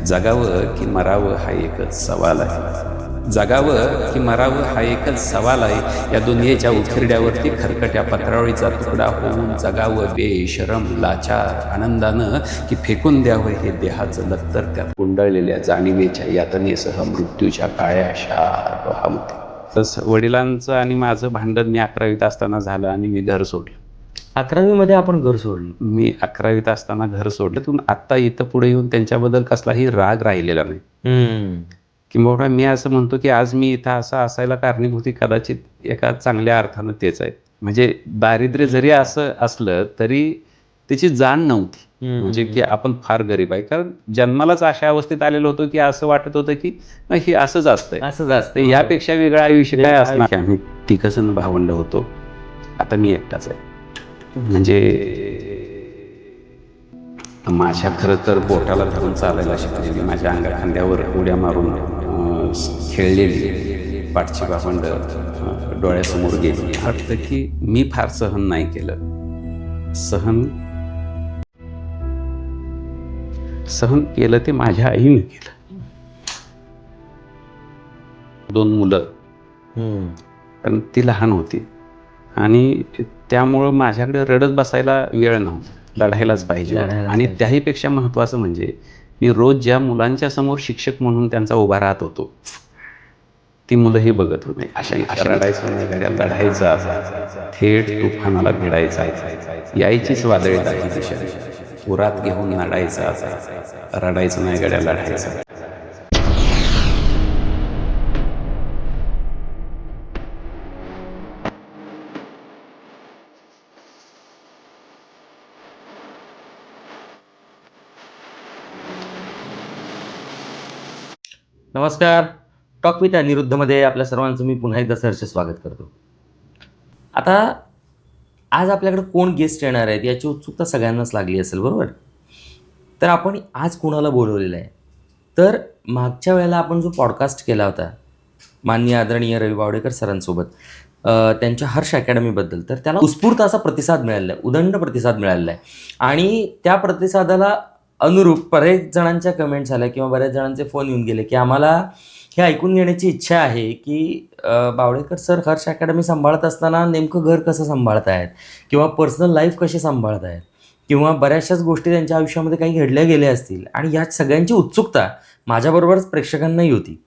जगावं की मरावं हा एकच सवाल आहे. जगावं की मरावं हा एकच सवाल आहे. या दुनियेच्या उखिरड्यावरती खरकट्या पत्रावळीचा तुकडा होऊन जगावं बेशरम लाचार आनंदानं, की फेकून द्यावं हे देहाचं लत्तर त्या गुंडाळलेल्या जाणीवेच्या यातनेसह मृत्यूच्या काळ्या शार वहामध्ये. तसं वडिलांचं आणि माझं भांडण मी 11वीत असताना झालं आणि मी घर सोडलं. 11वी आपण घर सोडलं? मी 11वीत असताना घर सोडलं. तिथून आत्ता इथं पुढे येऊन त्यांच्याबद्दल कसलाही राग राहिलेला नाही. किंबहुना मी असं म्हणतो की आज मी इथं असं असायला कारणीभूत कदाचित एका चांगल्या अर्थानं तेच आहे. म्हणजे दारिद्र्य जरी असं असलं तरी त्याची जाण नव्हती. म्हणजे की आपण फार गरीब आहे. कारण जन्मालाच अशा अवस्थेत आलेलो होतो की असं वाटत होतं की हे असंच असतंय. यापेक्षा वेगळं आयुष्य काय असणार. आम्ही तिघजण भावंड होतो. आता मी एकटाच आहे. म्हणजे माझ्या खरं तर बोटाला धरून चालायला शिकलेली, माझ्या अंगाखांद्यावर उड्या मारून खेळलेली पाठची भावंड डोळ्यासमोर गेली. वाटतं की मी फार सहन नाही केलं. सहन केलं ते माझ्या आईने केलं. 2 मुलं, कारण ती लहान होती आणि त्यामुळं माझ्याकडे रडत बसायला वेळ नव्हता. लढायलाच पाहिजे. आणि त्याहीपेक्षा महत्त्वाचं म्हणजे मी रोज ज्या मुलांच्या समोर शिक्षक म्हणून त्यांचा उभा राहत होतो, ती मुलं हे बघत होते. अशा रडायचं नाही, गड्या लढायचा, थेट तुफानाला भिडायचा, यायचीच वादळी दाही दिशा, उरात घेऊन लढायचा, रडायचं नाही, गड्या लढायचा. नमस्कार. टॉक विथ अनिरुद्धमध्ये आपल्या सर्वांचं मी पुन्हा एकदा सहर्ष स्वागत करतो. आता आज आपल्याकडे कोण गेस्ट येणार आहेत याची उत्सुकता सगळ्यांनाच लागली असेल, बरोबर? तर आपण आज कोणाला बोलवलेलं आहे, तर मागच्या वेळेला आपण जो पॉडकास्ट केला होता माननीय आदरणीय रवी बावडेकर सरांसोबत त्यांच्या हर्ष अकॅडमीबद्दल, तर त्याला उत्स्फूर्त असा प्रतिसाद मिळालेला आहे, उदंड प्रतिसाद मिळालेला आहे. आणि त्या प्रतिसादाला अनुरूप बरेच जणांच्या कमेंट्स आल्या किंवा बऱ्याच जणांचे फोन येऊन गेले की आम्हाला हे ऐकून घेण्याची इच्छा आहे की बावडेकर सर हर्ष अकॅडमी सांभाळत असताना नेमकं घर कसं सांभाळत आहेत किंवा पर्सनल लाईफ कशी सांभाळत आहेत किंवा बऱ्याचशाच गोष्टी त्यांच्या आयुष्यामध्ये काही घडल्या गेल्या असतील. आणि या सगळ्यांची उत्सुकता माझ्याबरोबरच प्रेक्षकांनाही होती.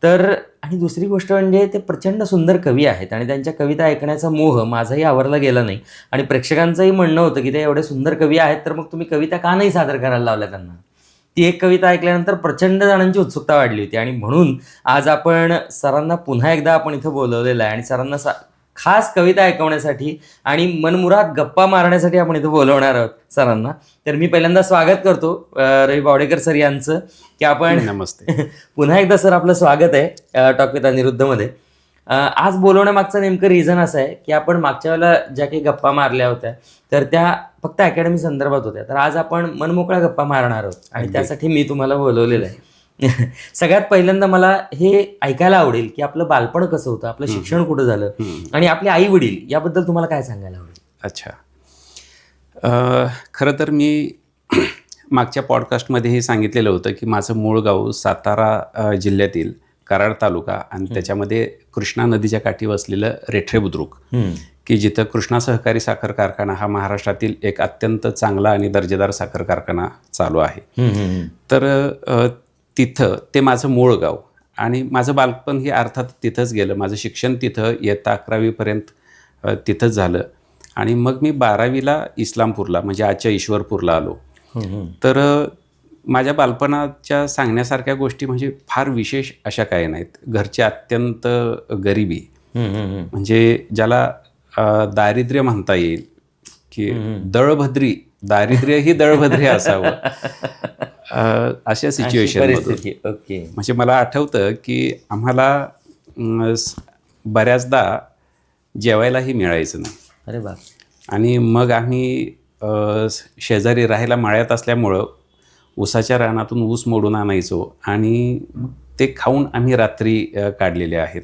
तर आणि दुसरी गोष्ट म्हणजे ते प्रचंड सुंदर कवी आहेत आणि त्यांच्या कविता ऐकण्याचा मोह माझाही आवरला गेला नाही. आणि प्रेक्षकांचंही म्हणणं होतं की ते एवढे सुंदर कवी आहेत तर मग तुम्ही कविता का नाही सादर करायला लावल्या त्यांना. ती एक कविता ऐकल्यानंतर प्रचंड जणांची उत्सुकता वाढली होती. आणि म्हणून आज आपण सरांना पुन्हा एकदा आपण इथं बोलवलेलं आहे आणि सरांना खास कविता ऐकवण्यासाठी आणि मनमुराद गप्पा मारण्यासाठी आपण इथं बोलवणार आहोत सरांना. तर मी पहिल्यांदा स्वागत करतो रवी बावडेकर सर यांचं की आपण नमस्ते. पुन्हा एकदा सर आपलं स्वागत आहे टॉक विथ अनिरुद्धमध्ये. आज बोलवण्यामागचं नेमकं रिझन असं आहे की आपण मागच्या वेळेला ज्या काही गप्पा मारल्या होत्या तर त्या फक्त अकॅडमी संदर्भात होत्या. तर आज आपण मनमोकळ्या गप्पा मारणार आहोत आणि त्यासाठी मी तुम्हाला बोलवलेलं आहे. सगळ्यात पहिल्यांदा मला हे ऐकायला आवडेल की आपलं बालपण कसं होतं, आपलं शिक्षण कुठं झालं आणि आपले आई वडील याबद्दल तुम्हाला काय सांगायला आवडेल? अच्छा, खरं तर मी मागच्या पॉडकास्टमध्येही सांगितलेलं होतं की माझं मूळ गाव सातारा जिल्ह्यातील कराड तालुका आणि त्याच्यामध्ये कृष्णा नदीच्या काठी वसलेलं रेठरे बुद्रुक, की जिथं कृष्णा सहकारी साखर कारखाना हा महाराष्ट्रातील एक अत्यंत चांगला आणि दर्जेदार साखर कारखाना चालू आहे. तर तिथं ते माझं मूळ गाव आणि माझं बालपण हे अर्थात तिथंच गेलं. माझं शिक्षण तिथं इयत्ता 11वीपर्यंत तिथंच झालं आणि मग मी 12वीला इस्लामपूरला म्हणजे आजच्या ईश्वरपूरला आलो. तर माझ्या बालपणाच्या सांगण्यासारख्या गोष्टी म्हणजे फार विशेष अशा काही नाहीत. घरची अत्यंत गरिबी, म्हणजे ज्याला दारिद्र्य म्हणता येईल की दळभद्री, दारिद्र्य ही दळभद्री असावं अशा सिच्युएशन. म्हणजे मला आठवतं की आम्हाला बऱ्याचदा जेवायलाही मिळायचं नाही. अरे बा. आणि मग आम्ही शेजारी राहायला माळ्यात असल्यामुळं ऊसाच्या रानातून ऊस मोडून आणायचो आणि ते खाऊन आम्ही रात्री काढलेले आहेत.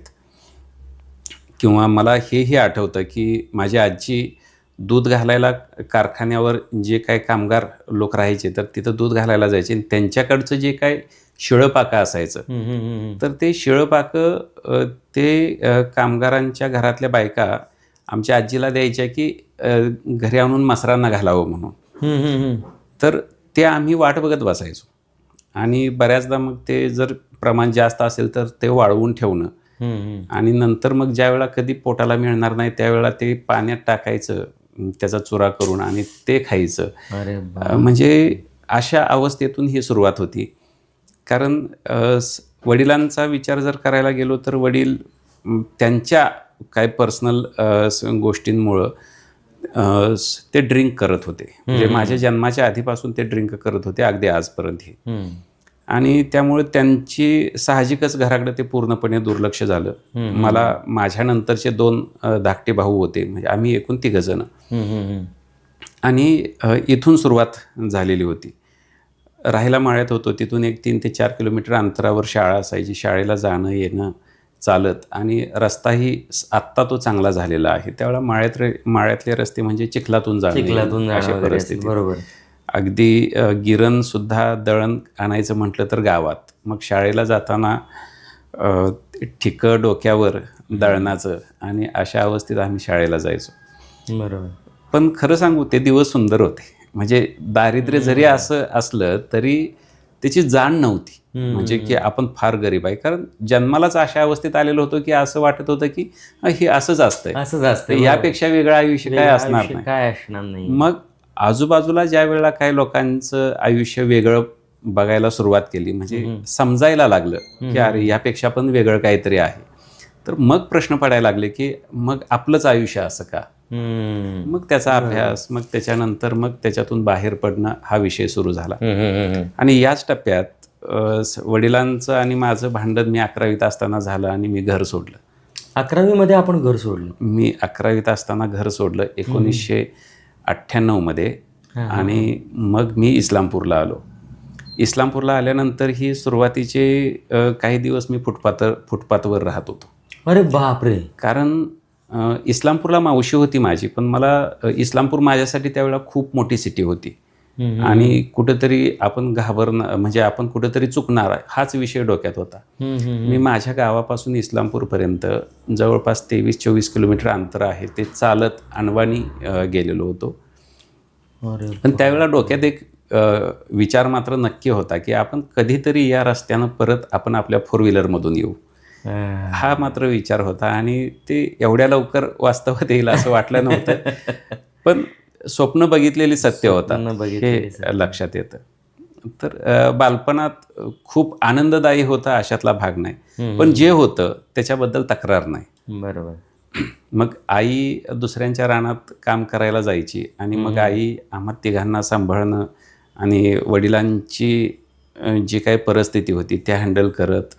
किंवा मला हेही आठवतं की माझी आजी दूध घालायला कारखान्यावर जे काय कामगार लोक राहायचे तर तिथं दूध घालायला जायचे आणि त्यांच्याकडचं जे काय शिळंपाकं असायचं तर ते शिळंपाकं ते कामगारांच्या घरातल्या बायका आमच्या आजीला द्यायच्या की घरी आणून मसरांना घालावं म्हणून. तर ते आम्ही वाट बघत बसायचो आणि बऱ्याचदा मग ते जर प्रमाण जास्त असेल तर ते वाळवून ठेवणं आणि नंतर मग ज्या वेळा कधी पोटाला मिळणार नाही त्यावेळेला ते पाण्यात टाकायचं त्याचा चुरा करून आणि ते खायचं. म्हणजे अशा अवस्थेतून ही सुरुवात होती. कारण वडिलांचा विचार जर करायला गेलो तर वडील त्यांच्या काय पर्सनल गोष्टींमुळं ते ड्रिंक करत होते. म्हणजे माझ्या जन्माच्या आधीपासून ते ड्रिंक करत होते अगदी आजपर्यंतही. आणि त्यामुळे त्यांची साहजिकच घराकडे ते पूर्णपणे दुर्लक्ष झालं. मला माझ्यानंतरचे 2 धाकटे भाऊ होते, म्हणजे आम्ही एकूण 3 जण. आणि इथून सुरुवात झालेली होती. राहायला माळ्यात होतो, तिथून एक 3 ते 4 किलोमीटर अंतरावर शाळा असायची. शाळेला जाणं येणं चालत आणि रस्ताही आत्ता तो चांगला झालेला आहे. त्यावेळेला माळ्यातले रस्ते म्हणजे चिखलातून जाणं अशा परिस्थिती. बरोबर. अगदी गिरणसुद्धा दळण आणायचं म्हटलं तर गावात. मग शाळेला जाताना ठिकं डोक्यावर दळणाचं आणि अशा अवस्थेत आम्ही शाळेला जायचो. बरोबर. पण खरं सांगू ते दिवस सुंदर होते. म्हणजे दारिद्र्य जरी असं असलं तरी त्याची जाण नव्हती. म्हणजे की आपण फार गरीब आहे. कारण जन्मालाच अशा अवस्थेत आलेलो होतो की असं वाटत होतं की हे असंच असतं, यापेक्षा वेगळं आयुष्य काय असणार नाही. मग आजूबाजूला ज्या वेळेला काही लोकांचं आयुष्य वेगळं बघायला सुरुवात केली, म्हणजे समजायला लागलं की अरे यापेक्षा पण वेगळं काहीतरी आहे, तर मग प्रश्न पडायला लागले की मग आपलंच आयुष्य असं का. मग त्याचा अभ्यास, मग त्याच्यानंतर मग त्याच्यातून बाहेर पडणं हा विषय सुरू झाला. आणि याच टप्प्यात वडिलांचं आणि माझं भांडण मी 11वीत असताना झालं आणि मी घर सोडलं. 11वीमध्ये आपण घर सोडलं? मी 11वीत असताना घर सोडलं 1998 मध्ये. आणि मग मी इस्लामपूरला आलो. इस्लामपूरला आल्यानंतर ही सुरुवातीचे काही दिवस मी फुटपाथवर राहत होतो. अरे बापरे. कारण इस्लामपूरला मावशी होती माझी, पण मला इस्लामपूर माझ्यासाठी त्यावेळेला खूप मोठी सिटी होती आणि कुठेतरी आपण घाबरणं म्हणजे आपण कुठेतरी चुकणार हाच विषय डोक्यात होता. मी माझ्या गावापासून इस्लामपूरपर्यंत जवळपास 23-24 किलोमीटर अंतर आहे, ते चालत अनवाणी गेलेलो होतो. पण त्यावेळेला डोक्यात एक विचार मात्र नक्की होता की आपण कधीतरी या रस्त्यानं परत आपण आपल्या 4 व्हीलरमधून येऊ, हा मात्र विचार होता. आणि ते एवढ्या लवकर वास्तवात येईल असं वाटलं नव्हतं, पण स्वप्न बघितलेली सत्य होता हे लक्षात येतं. तर बालपणात खूप आनंददायी होता अशातला भाग नाही, पण जे होतं त्याच्याबद्दल तक्रार नाही. बरोबर. मग आई दुसऱ्यांच्या रानात काम करायला जायची आणि मग आई आम्हा 3घांना सांभाळणं आणि वडिलांची जी काही परिस्थिती होती त्या हँडल करत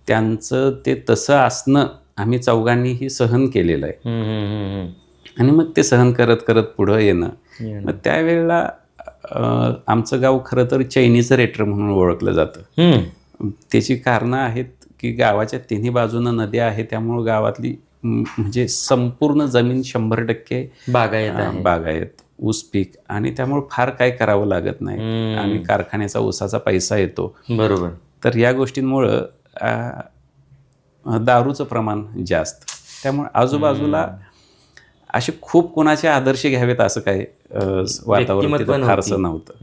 त्यांचं ते तसं असणं आम्ही 4घांनीही सहन केलेलं आहे. आणि मग ते सहन करत करत पुढं येणं. मग त्यावेळेला आमचं गाव खरं तर चैनीचं रेटर म्हणून ओळखलं जातं. त्याची कारणं आहेत की गावाच्या 3ही बाजूनं नद्या आहेत, त्यामुळं गावातली म्हणजे संपूर्ण जमीन 100% बागायत, ऊस पीक, आणि त्यामुळे फार काय करावं लागत नाही आणि कारखान्याचा ऊसाचा पैसा येतो. बरोबर. तर या गोष्टींमुळं दारूचं प्रमाण जास्त, त्यामुळे आजूबाजूला असे खूप कोणाचे आदर्श घ्यावेत असं काय वातावरण तिथं फारसं नव्हतं.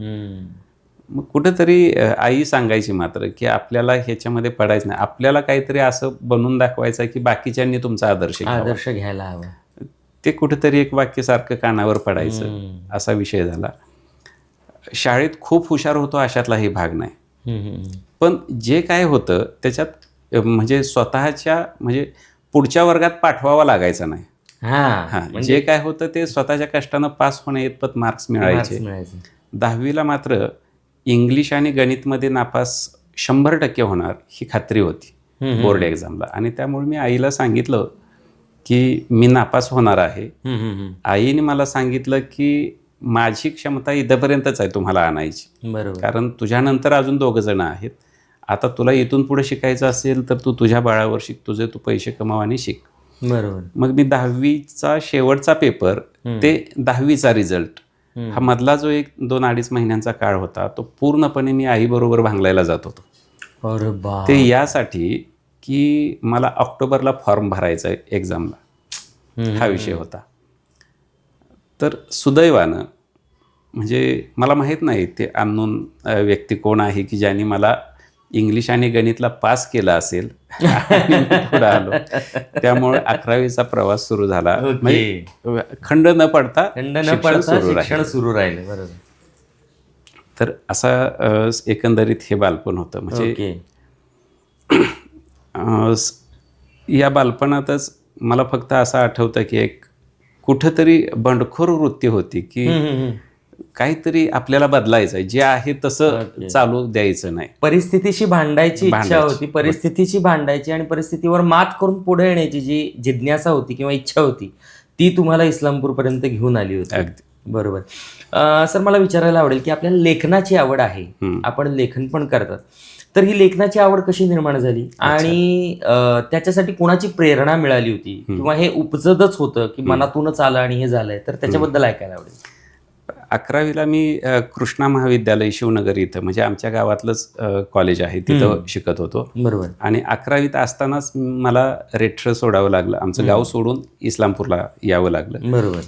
मग कुठेतरी आई सांगायची मात्र की आपल्याला ह्याच्यामध्ये पडायचं नाही, आपल्याला काहीतरी असं बनवून दाखवायचं की बाकीच्यांनी तुमचा आदर्श घ्यायला हवा. ते कुठेतरी एक वाक्यासारखं कानावर पडायचं असा विषय झाला. शाळेत खूप हुशार होतो अशातला हे भाग नाही, पण जे काय होतं त्याच्यात म्हणजे स्वतःच्या म्हणजे पुढच्या वर्गात पाठवावा लागायचा नाही. जे काय होतं ते स्वतःच्या कष्टानं पास होण्या इतपत मार्क्स मिळायचे. 10वीला मात्र इंग्लिश आणि गणितमध्ये नापास 100% होणार ही खात्री होती बोर्ड एक्झामला. आणि त्यामुळे मी आईला सांगितलं की मी नापास होणार आहे. आईने मला सांगितलं की माझी क्षमता इथपर्यंतच आहे तुम्हाला आणायची, कारण तुझ्यानंतर अजून 2 जण आहेत. आता तुला इथून पुढे शिकायचं असेल तर तू तुझ्या बाळावर शिक, तुझे तू पैसे कमाव आणि शिक. बरोबर. मग मी 10वीचा शेवटचा पेपर ते 10वीचा रिझल्ट, हा मधला जो 2-2.5 महिन्यांचा काळ होता तो पूर्णपणे मी आईबरोबर भांगलायला जात होतो. अरे बा, ते यासाठी की मला ऑक्टोबरला फॉर्म भरायचा आहे एक्झामला, हा विषय होता. तर सुदैवानं म्हणजे मला माहीत नाही ते अननोन व्यक्ती कोण आहे की ज्यांनी मला इंग्लिश आणि गणितला पास केलं असेल आणि मी पुढं आलो. त्यामुळे 11वीचा प्रवास सुरू झाला. म्हणजे खंड न पडता शिक्षण सुरू शिक्षण राहिलं. सुरू राहिले. बरोबर. तर असा एकंदरीत हे बालपण होतं. म्हणजे ओके. या बालपणातच मला फक्त असं आठवतं की एक कुठंतरी बंडखोर वृत्ती होती की काहीतरी आपल्याला बदलायचं आहे, जे आहे तसं चालू द्यायचं नाही. परिस्थितीशी भांडायची इच्छा होती, परिस्थितीशी भांडायची आणि परिस्थितीवर मात करून पुढे येण्याची जी जिज्ञासा होती किंवा इच्छा होती ती तुम्हाला इस्लामपूरपर्यंत घेऊन आली होती. अगदी बरोबर. सर, मला विचारायला आवडेल की आपल्याला लेखनाची आवड आहे, आपण लेखन पण करतात, तर ही लेखनाची आवड कशी निर्माण झाली आणि त्याच्यासाठी कोणाची प्रेरणा मिळाली होती किंवा हे उपजतच होतं की मनातूनच आलं आणि हे झालंय, तर त्याच्याबद्दल ऐकायला आवडेल. 11वीला मी कृष्णा महाविद्यालय शिवनगर इथं, म्हणजे आमच्या गावातलंच कॉलेज आहे, तिथं शिकत होतो. बरोबर. आणि 11वीत असतानाच मला रेठरं सोडावं लागलं, आमचं गाव सोडून इस्लामपूरला यावं लागलं. बरोबर.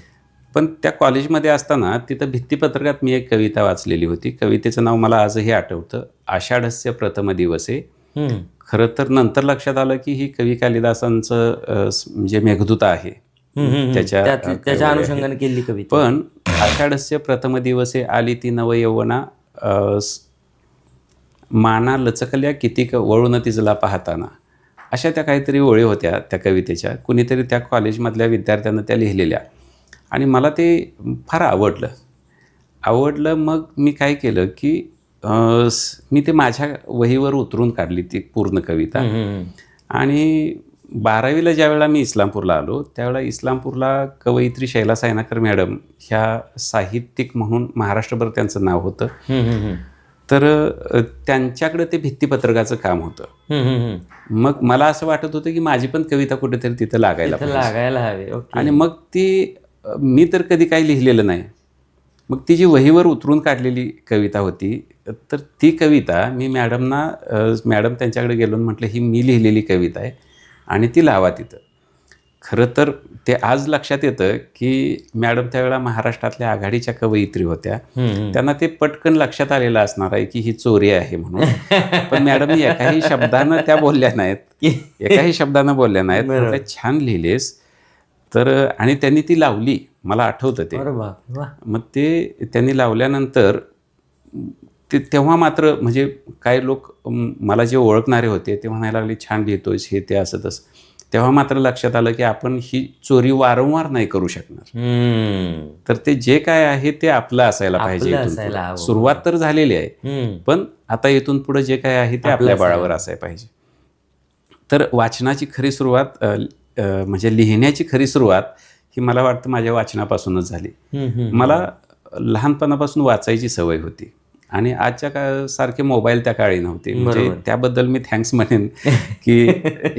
पण त्या कॉलेजमध्ये असताना तिथं भित्तीपत्रकात मी एक कविता वाचलेली होती. कवितेचं नाव मला आजही आठवतं, आषाढस्य प्रथम दिवसे. खरं तर नंतर लक्षात आलं की ही कवी कालिदासांचं म्हणजे मेघदूत आहे, त्याच्या अनुषंगाने केलेली कविता. पण आषाढस्य प्रथम दिवसे आली ती नवयौवना, माना लचकल्या कितीक वळून तिजला पाहताना, अशा त्या काहीतरी ओळी होत्या त्या कवितेच्या. कुणीतरी त्या कॉलेजमधल्या विद्यार्थ्यांना त्या लिहिलेल्या आणि मला ते फार आवडलं. मग मी काय केलं की मी ते माझ्या वहीवर उतरून काढली ती पूर्ण कविता. आणि 12वीला ज्यावेळेला मी इस्लामपूरला आलो त्यावेळेला इस्लामपूरला कवयित्री शैला सायनाकर मॅडम ह्या साहित्यिक म्हणून महाराष्ट्रभर त्यांचं नाव होतं. तर त्यांच्याकडे ते भित्तीपत्रकाचं काम होतं. मग मला असं वाटत होतं की माझी पण कविता कुठेतरी तिथं लागायला हवी. आणि मग ती मी तर कधी काही लिहिलेलं नाही. मग ती जी वहीवर उतरून काढलेली कविता होती, तर ती कविता मी मॅडम त्यांच्याकडे गेलो आणि म्हटलं ही मी लिहिलेली कविता आहे आणि ती लावा तिथं. खरं तर ते आज लक्षात येतं की मॅडम त्यावेळेला महाराष्ट्रातल्या आघाडीच्या कवयित्री होत्या. त्यांना ते पटकन लक्षात आलेलं असणार आहे की ही चोरी आहे म्हणून. पण मॅडम एकाही शब्दानं त्या बोलल्या नाहीत. म्हटलं छान लिहिलेस. तर आणि त्यांनी ती लावली, मला आठवतं ते. मग ते त्यांनी लावल्यानंतर तेव्हा मात्र म्हणजे काही लोक मला जे ओळखणारे होते ते म्हणायला लागले छान लिहितोयस हे ते असं तसं. तेव्हा मात्र लक्षात आलं की आपण ही चोरी वारंवार नाही करू शकणार. तर ते जे काय आहे ते आपलं असायला पाहिजे. सुरुवात तर झालेली आहे, पण आता इथून पुढे जे काय आहे ते आपल्या बळावर असायला पाहिजे. तर वाचनाची खरी सुरुवात म्हणजे लिहिण्याची खरी सुरुवात ही मला वाटतं माझ्या वाचनापासूनच झाली. मला लहानपणापासून वाचायची सवय होती आणि आजच्या सारखे मोबाईल त्या काळी नव्हते. म्हणजे त्याबद्दल मी थँक्स म्हणेन की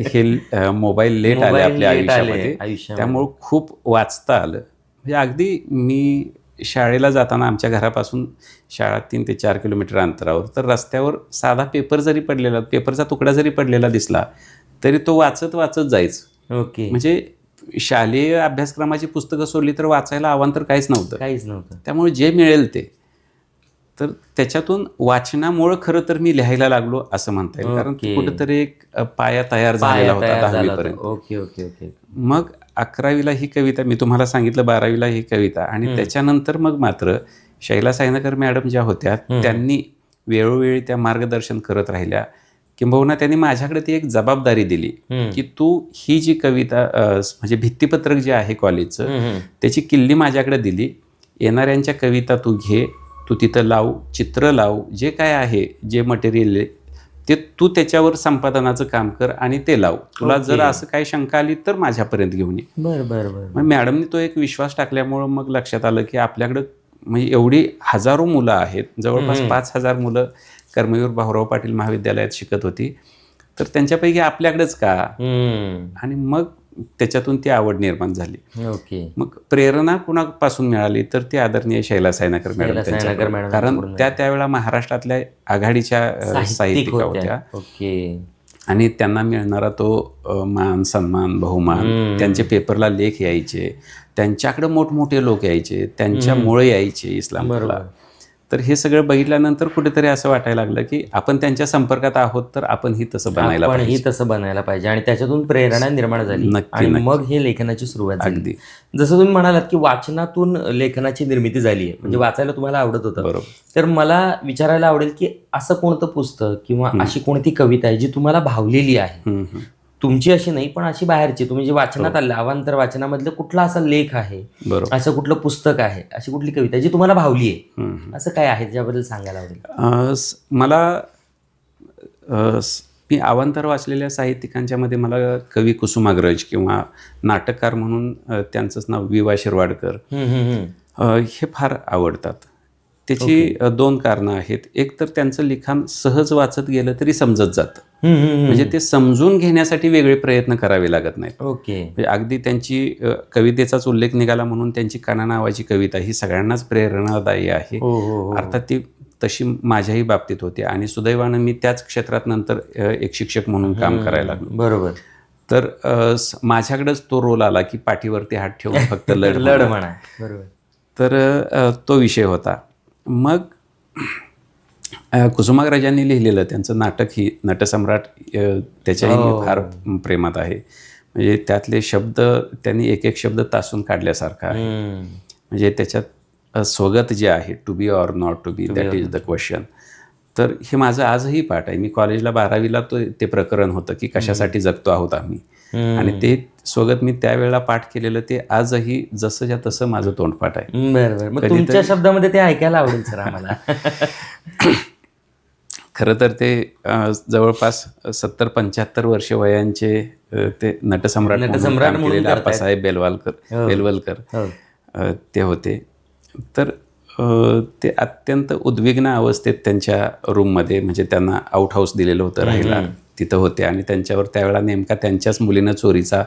हे मोबाईल लेट आले आपल्या आयुष्यामध्ये, त्यामुळं खूप वाचता आलं. म्हणजे अगदी मी शाळेला जाताना आमच्या घरापासून शाळा 3 ते 4 किलोमीटर अंतरावर, तर रस्त्यावर साधा पेपरचा तुकडा जरी पडलेला दिसला तरी तो वाचत जायचं. म्हणजे शालेय अभ्यासक्रमाची पुस्तकं सोडली तर वाचायला अवांतर काहीच नव्हतं. त्यामुळे जे मिळेल ते, तर त्याच्यातून वाचनामुळं खरं तर मी लिहायला लागलो असं म्हणता येईल. कारण कुठेतरी एक पाया तयार झालेला होता 10वीपर्यंत. मग 11वीला ही कविता मी तुम्हाला सांगितलं, 12वीला ही कविता, आणि त्याच्यानंतर मग मात्र शैला सायनाकर मॅडम ज्या होत्या त्यांनी वेळोवेळी त्या मार्गदर्शन करत राहिल्या. किंबहुना त्यांनी माझ्याकडे ती एक जबाबदारी दिली की तू ही जी कविता म्हणजे भित्तीपत्रक जे आहे कॉलेजचं त्याची किल्ली माझ्याकडे दिली. येणाऱ्यांच्या कविता तू घे, तू तिथं लाव, चित्र लाव, जे काय आहे जे मटेरियल आहे ते तू त्याच्यावर संपादनाचं काम कर आणि ते लाव. तुला जर असं काही शंका आली तर माझ्यापर्यंत घेऊन ये. मग मॅडमनी तो एक विश्वास टाकल्यामुळं मग लक्षात आलं की आपल्याकडं म्हणजे एवढी हजारो मुलं आहेत, जवळपास 5,000 मुलं कर्मवीर भाऊराव पाटील महाविद्यालयात शिकत होती, तर त्यांच्यापैकी आपल्याकडेच का. आणि मग त्याच्यातून ती आवड निर्माण झाली. ओके. मग प्रेरणा कुणापासून मिळाली तर ती आदरणीय शैला सायनाकर मॅडम त्यांच्याकडून. मॅडम कारण त्यावेळेला महाराष्ट्रातल्या आघाडीच्या साहित्यिका होत्या. ओके. आणि त्यांना मिळणारा तो मान सन्मान बहुमान, त्यांचे पेपरला लेख यायचे, त्यांच्याकडे मोठमोठे लोक यायचे, त्यांच्यामुळे यायचे इस्लामपूरला. तर हे सगळं बघितल्यानंतर कुठेतरी असं वाटायला लागलं की आपण त्यांच्या संपर्कात आहोत तर आपणही तसं बनायला पाहिजे आणि त्याच्यातून प्रेरणा निर्माण झाली. आणि मग हे लेखनाची सुरुवात झाली. अगदी जसं तुम्ही म्हणालात की वाचनातून लेखनाची निर्मिती झाली आहे, म्हणजे वाचायला तुम्हाला आवडत होतं. बरोबर. तर मला विचारायला आवडेल की असं कोणतं पुस्तक किंवा अशी कोणती कविता आहे जी तुम्हाला भावलेली आहे, तुमची अशी नाही पण अशी बाहेरची, तुम्ही जे वाचनात आलं अवांतर वाचनामधलं कुठला असा लेख आहे, असं कुठलं पुस्तक आहे, अशी कुठली कविता आहे जी तुम्हाला भावली आहे, असं काय आहे त्याच्याबद्दल सांगायला आवडेल? मला मी अवांतर वाचलेल्या साहित्यिकांच्या मध्ये मला कवी कुसुमाग्रज किंवा नाटककार म्हणून त्यांचंच नाव वि.वा. शिरवाडकर हे फार आवडतात. त्याची दोन कारणं आहेत. एक तर त्यांचं लिखाण सहज वाचत गेलं तरी समजत जातं, म्हणजे ते समजून घेण्यासाठी वेगळे प्रयत्न करावे लागत नाहीत. ओके. अगदी त्यांची कवितेचाच उल्लेख निघाला म्हणून त्यांची काना नावाची कविता ही सगळ्यांनाच प्रेरणादायी आहे. अर्थात ती तशी माझ्याही बाबतीत होती आणि सुदैवानं मी त्याच क्षेत्रात नंतर एक शिक्षक म्हणून काम करायला लागलो. बरोबर. तर माझ्याकडेच तो रोल आला की पाठीवरती हात ठेवून फक्त लढ म्हणा. बरोबर. तर तो विषय होता. मग कुसुमाग्रजांनी लिहिलेलं त्यांचं नाटक ही नटसम्राट त्याच्याही फार प्रेमात आहे. म्हणजे त्यातले शब्द त्यांनी एक एक शब्द तासून काढल्यासारखा आहे. म्हणजे त्याच्यात स्वगत जे आहे, to be or not to be, that is the question. तर हे माझं आजही पाठ आहे. मी कॉलेजला 12वीला ते प्रकरण होतं की कशासाठी जगतो आहोत आम्ही, आणि ते स्वगत मी त्यावेळेला पाठ केलेलं ते आजही जसंच्या तसं माझं तोंडपाठ आहे. बरोबर. मग तुमच्या शब्दामध्ये ते ऐकायला आवडेल सर आम्हाला. खरं तर ते जवळपास 70-75 वर्ष वयांचे ते नटसम्राट म्हणून केलेले आप्पासाहेब बेलवलकर ते होते. तर ते अत्यंत उद्विग्न अवस्थेत त्यांच्या रूममध्ये, म्हणजे त्यांना आउट हाऊस दिलेलं होतं राहायला, तिथं होते. आणि त्यांच्यावर त्यावेळेला नेमका त्यांच्याच मुलीनं चोरीचा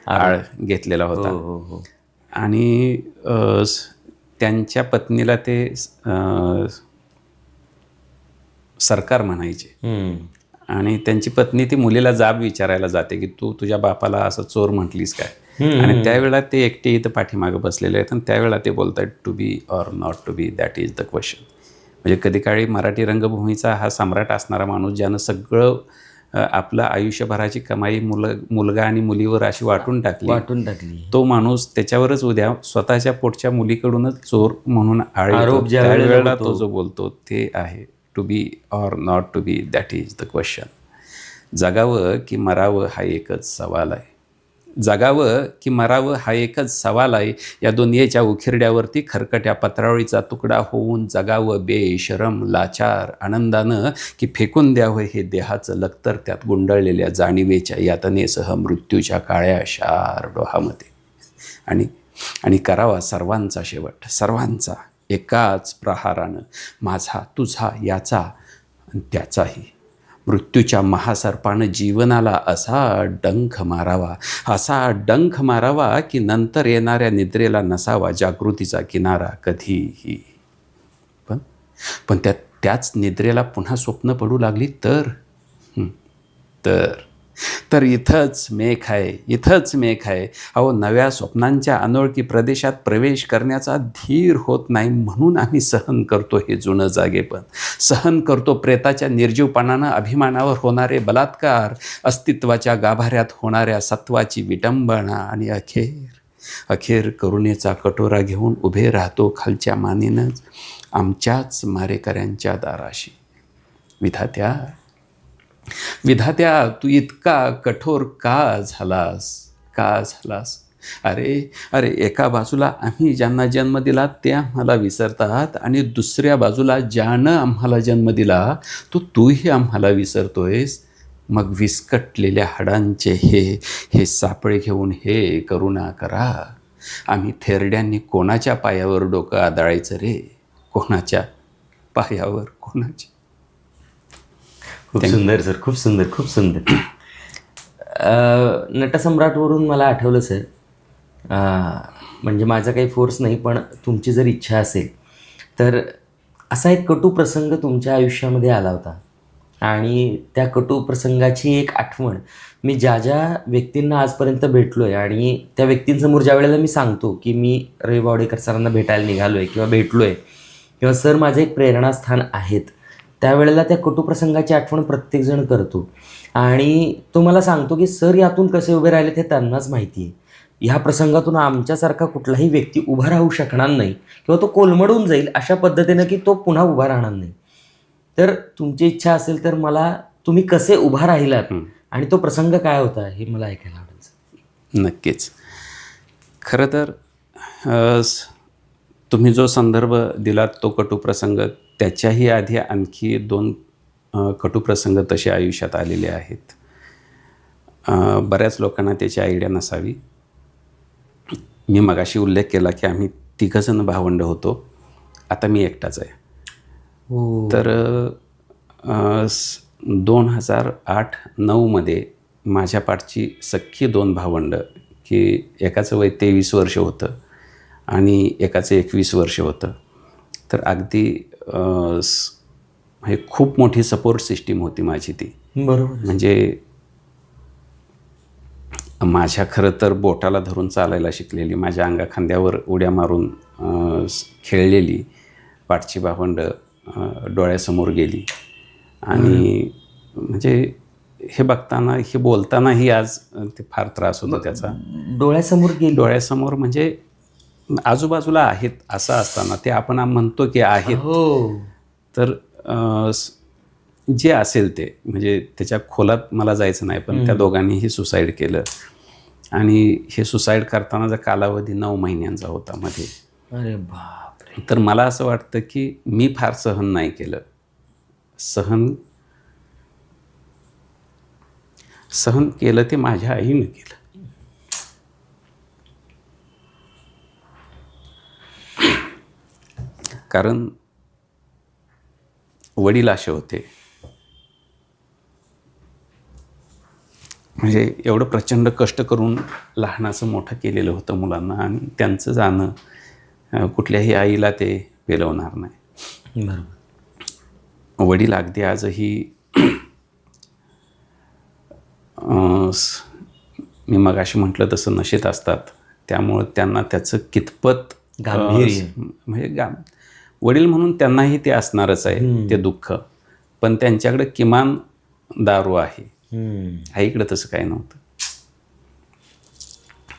आळ घेतलेला होता. आणि त्यांच्या पत्नीला ते सरकार म्हणायचे. आणि त्यांची पत्नी ती मुलीला जाब विचारायला जाते की तू तुझ्या बापाला असं चोर म्हटलीस काय. आणि त्यावेळेला ते एकटे इथं पाठीमागं बसलेले आहेत आणि त्यावेळेला ते बोलतात to be or not to be, that is the question. म्हणजे कधी काळी मराठी रंगभूमीचा हा सम्राट असणारा माणूस, ज्यानं सगळं आपलं आयुष्यभराची कमाई मुलगा आणि मुलीवर अशी वाटून टाकली, तो माणूस त्याच्यावरच उद्या स्वतःच्या पोटच्या मुलीकडूनच चोर म्हणून आरोप त्यावेळेला तो जो बोलतो ते आहे to be or not to be, that is the question. जगावं की मरावं हा एकच सवाल आहे. जगावं की मरावं हा एकच सवाल आहे. या दुनियेच्या उखिरड्यावरती खरकट्या पत्रावळीचा तुकडा होऊन जगावं बेशरम लाचार आनंदानं, की फेकून द्यावं हे देहाचं लक्तर त्यात गुंडळलेल्या जाणीवेच्या यातनेसह मृत्यूच्या काळ्या शार डोहामध्ये. आणि करावा सर्वांचा शेवट, सर्वांचा एकाच प्रहारानं, माझा तुझा याचा त्याचाही. मृत्यूच्या महासर्पानं जीवनाला असा डंख मारावा की नंतर येणाऱ्या निद्रेला नसावा जागृतीचा किनारा कधीही. पण त्याच निद्रेला पुन्हा स्वप्न पडू लागली तर इथंच मेख आहे. अहो, नव्या स्वप्नांच्या अनोळखी प्रदेशात प्रवेश करण्याचा धीर होत नाही, म्हणून आम्ही सहन करतो हे जुनं जागेपण. सहन करतो प्रेताच्या निर्जीवपणानं अभिमानावर होणारे बलात्कार, अस्तित्वाच्या गाभाऱ्यात होणाऱ्या सत्वाची विटंबना. आणि अखेर करुणेचा कटोरा घेऊन उभे राहतो खालच्या मानेनंच आमच्याच मारेकऱ्यांच्या दाराशी. विधात्या तू इतका कठोर का झालास. अरे एका बाजूला आम्ही ज्यांना जन्म दिला ते आम्हाला विसरतात, आणि दुसऱ्या बाजूला ज्यानं आम्हाला जन्म दिला तूही आम्हाला विसरतोयस. मग विस्कटलेल्या हाडांचे हे सापळे घेऊन हे करुणा करा. आम्ही थेरड्यांनी कोणाच्या पायावर डोकं आदळायचं रे, कोणाच्या पायावर, कोणाच्या. खूप सुंदर सर, खूप सुंदर. नटसम्राटवरून मला आठवलं सर, म्हणजे माझा काही फोर्स नाही, पण तुमची जर इच्छा असेल तर असा एक कटू प्रसंग तुमच्या आयुष्यामध्ये आला होता आणि त्या कटू प्रसंगाची एक आठवण मी ज्या ज्या व्यक्तींना आजपर्यंत भेटलो आहे आणि त्या व्यक्तींसमोर ज्या वेळेला मी सांगतो की मी रवी बावडेकर सरांना भेटायला निघालो आहे किंवा भेटलो आहे किंवा सर माझे एक प्रेरणास्थान आहेत, त्यावेळेला त्या कटू प्रसंगाची आठवण प्रत्येकजण करतो आणि तो मला सांगतो की सर यातून कसे उभे राहिलेत हे त्यांनाच माहिती आहे. ह्या प्रसंगातून आमच्यासारखा कुठलाही व्यक्ती उभा राहू शकणार नाही किंवा तो कोलमडून जाईल अशा पद्धतीनं की तो पुन्हा उभा राहणार नाही. तर तुमची इच्छा असेल तर मला तुम्ही कसे उभा राहिलात आणि तो प्रसंग काय होता हे मला ऐकायला आवडेल. नक्कीच. खरं तर तुम्ही जो संदर्भ दिलात तो कटू प्रसंग, त्याच्याही आधी आणखी 2 कटू प्रसंग तसे आयुष्यात आलेले आहेत. बऱ्याच लोकांना त्याची आयडिया नसावी. मी मगाशी उल्लेख केला की आम्ही 3 जण भावंड होतो, आता मी एकटाच आहे. तर 2008-09 माझ्या पाठची सख्खी 2 भावंड, की एकाचं वय 23 वर्ष होतं आणि एकाचं 21 वर्ष होतं. तर अगदी हे खूप मोठी सपोर्ट सिस्टीम होती माझी ती. बरोबर. म्हणजे माझ्या खरं तर बोटाला धरून चालायला शिकलेली, माझ्या अंगाखांद्यावर उड्या मारून खेळलेली पाठची भावंड डोळ्यासमोर गेली. आणि म्हणजे हे बघताना, हे बोलतानाही आज ते फार त्रास होतो त्याचा. डोळ्यासमोर गेली? डोळ्यासमोर म्हणजे आजूबाजूला आहेत असं असताना ते आपण म्हणतो की आहेत. हो. तर जे असेल ते, म्हणजे त्याच्या खोलात मला जायचं नाही, पण त्या दोघांनीही सुसाईड केलं आणि हे सुसाईड करतानाचा कालावधी 9 महिन्यांचा होता मध्ये. अरे बापरे. तर मला असं वाटतं की मी फार सहन नाही केलं. सहन केलं ते माझ्या आईनं केलं. कारण वडील असे होते, म्हणजे एवढं प्रचंड कष्ट करून लहानाचं मोठं केलेलं होतं मुलांना, आणि त्यांचं जाणं कुठल्याही आईला ते पेलवणार नाही. बरोबर. वडील अगदी आजही मी मगाशी म्हटलं तसं नशेत असतात, त्यामुळं त्यांना त्याचं कितपत गांभीर्य, म्हणजे वडील म्हणून त्यांनाही ते असणारच आहे ते दुःख, पण त्यांच्याकडे किमान दारू आहे. आईकडे तसं काही नव्हतं.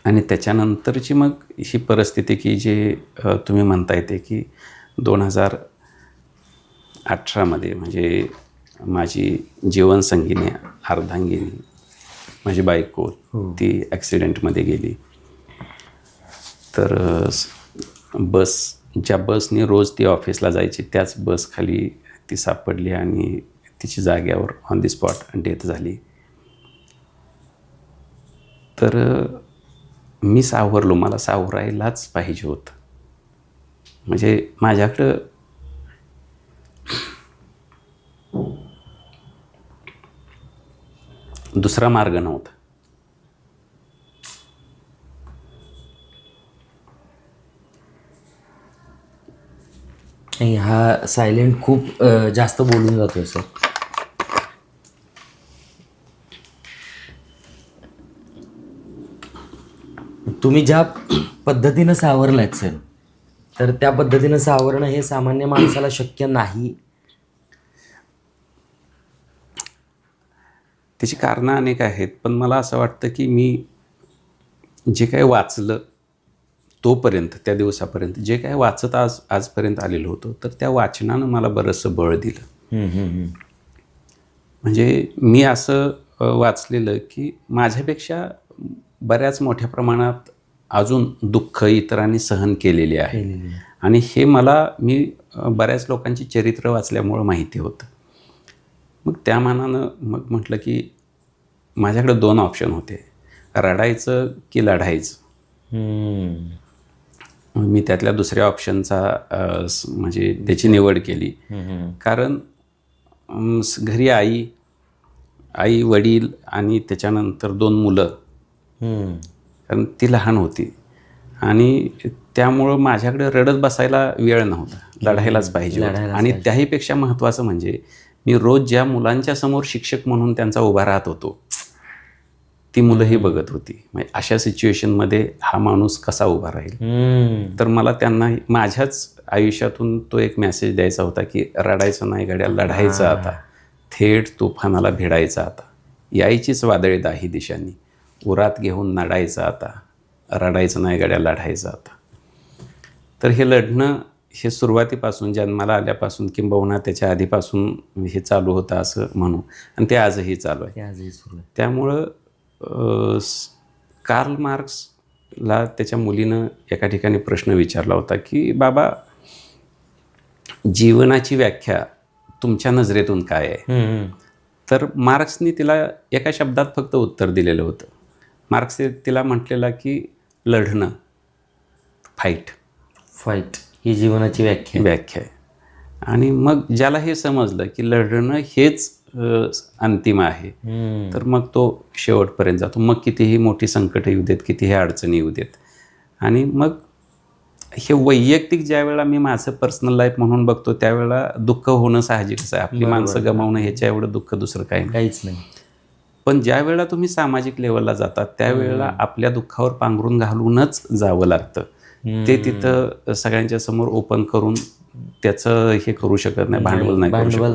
आणि त्याच्यानंतरची मग ही परिस्थिती की जे तुम्ही म्हणता येते की 2018 म्हणजे माझी जीवनसंगिनी, अर्धांगिनी, माझी बायको, ती ॲक्सिडेंटमध्ये गेली. तर ज्या बसने रोज ती ऑफिसला जायची त्याच बस खाली ती सापडली आणि तिची जाग्यावर ऑन दी स्पॉट डेथ झाली. तर मी सावरलो, मला सावरायलाच पाहिजे होतं. म्हणजे माझ्याकडं दुसरा मार्ग नव्हता. हा सायलेंट खूप जास्त बोलून जातोय सर. तुम्ही ज्या पद्धतीनं सावरलात सर, तर त्या पद्धतीनं सावरणं हे सामान्य माणसाला शक्य नाही. त्याची कारणं अनेक आहेत, पण मला असं वाटतं की मी जे काही वाचलं तोपर्यंत, त्या दिवसापर्यंत जे काही वाचत आजपर्यंत आलेलो होतो, तर त्या वाचनानं मला बरंचसं बळ दिलं. म्हणजे मी असं वाचलेलं की माझ्यापेक्षा बऱ्याच मोठ्या प्रमाणात अजून दुःख इतरांनी सहन केलेले आहे, आणि हे मी बऱ्याच लोकांची चरित्र वाचल्यामुळं माहिती होतं. मग त्या मानानं मग म्हटलं की माझ्याकडे 2 ऑप्शन होते, रडायचं की लढायचं. मी त्यातल्या दुसऱ्या ऑप्शनचा म्हणजे त्याची निवड केली. कारण घरी आई आई वडील आणि त्याच्यानंतर 2 मुलं, कारण ती लहान होती आणि त्यामुळं माझ्याकडे रडत बसायला वेळ नव्हता, लढायलाच पाहिजे होतं. आणि त्याहीपेक्षा महत्त्वाचं म्हणजे मी रोज ज्या मुलांच्या समोर शिक्षक म्हणून त्यांचा उभा राहत होतो, ती मुलंही बघत होती. म्हणजे अशा सिच्युएशनमध्ये हा माणूस कसा उभा राहील. तर मला त्यांना माझ्याच आयुष्यातून तो एक मेसेज द्यायचा होता की रडायचं नाही गड्या, लढायचं आता, थेट तुफानाला भिडायचं आता, यायचीच वादळे दाही दिशांनी, उरात घेऊन नडायचं आता, रडायचं नाही गड्या, लढायचं आता. तर हे लढणं हे सुरुवातीपासून, जन्माला आल्यापासून किंबहुना त्याच्या आधीपासून हे चालू होतं असं म्हणू, आणि ते आजही चालू आहे. त्यामुळं कार्ल मार्क्सला त्याच्या मुलीनं एका ठिकाणी प्रश्न विचारला होता की बाबा, जीवनाची व्याख्या तुमच्या नजरेतून काय आहे? तर मार्क्सनी तिला एका शब्दात फक्त उत्तर दिलेलं होतं. मार्क्स तिला म्हटलेला की लढणं, फाईट ही जीवनाची व्याख्या आहे. आणि मग ज्याला हे समजलं की लढणं हेच अंतिम आहे, तर मग तो शेवटपर्यंत जातो. मग कितीही मोठी संकटं येऊ देत, कितीही अडचणी येऊ देत. आणि मग हे वैयक्तिक ज्या वेळेला मी माझं पर्सनल लाईफ म्हणून बघतो, त्यावेळेला दुःख होणं साहजिकच आहे. आपली माणसं गमावणं ह्याच्या एवढं दुःख दुसरं काहीच नाही. पण ज्या वेळेला तुम्ही सामाजिक लेवलला जातात, त्यावेळेला आपल्या दुःखावर पांघरून घालूनच जावं लागतं. ते तिथं सगळ्यांच्या समोर ओपन करून त्याचं हे करू शकत नाही, भांडवल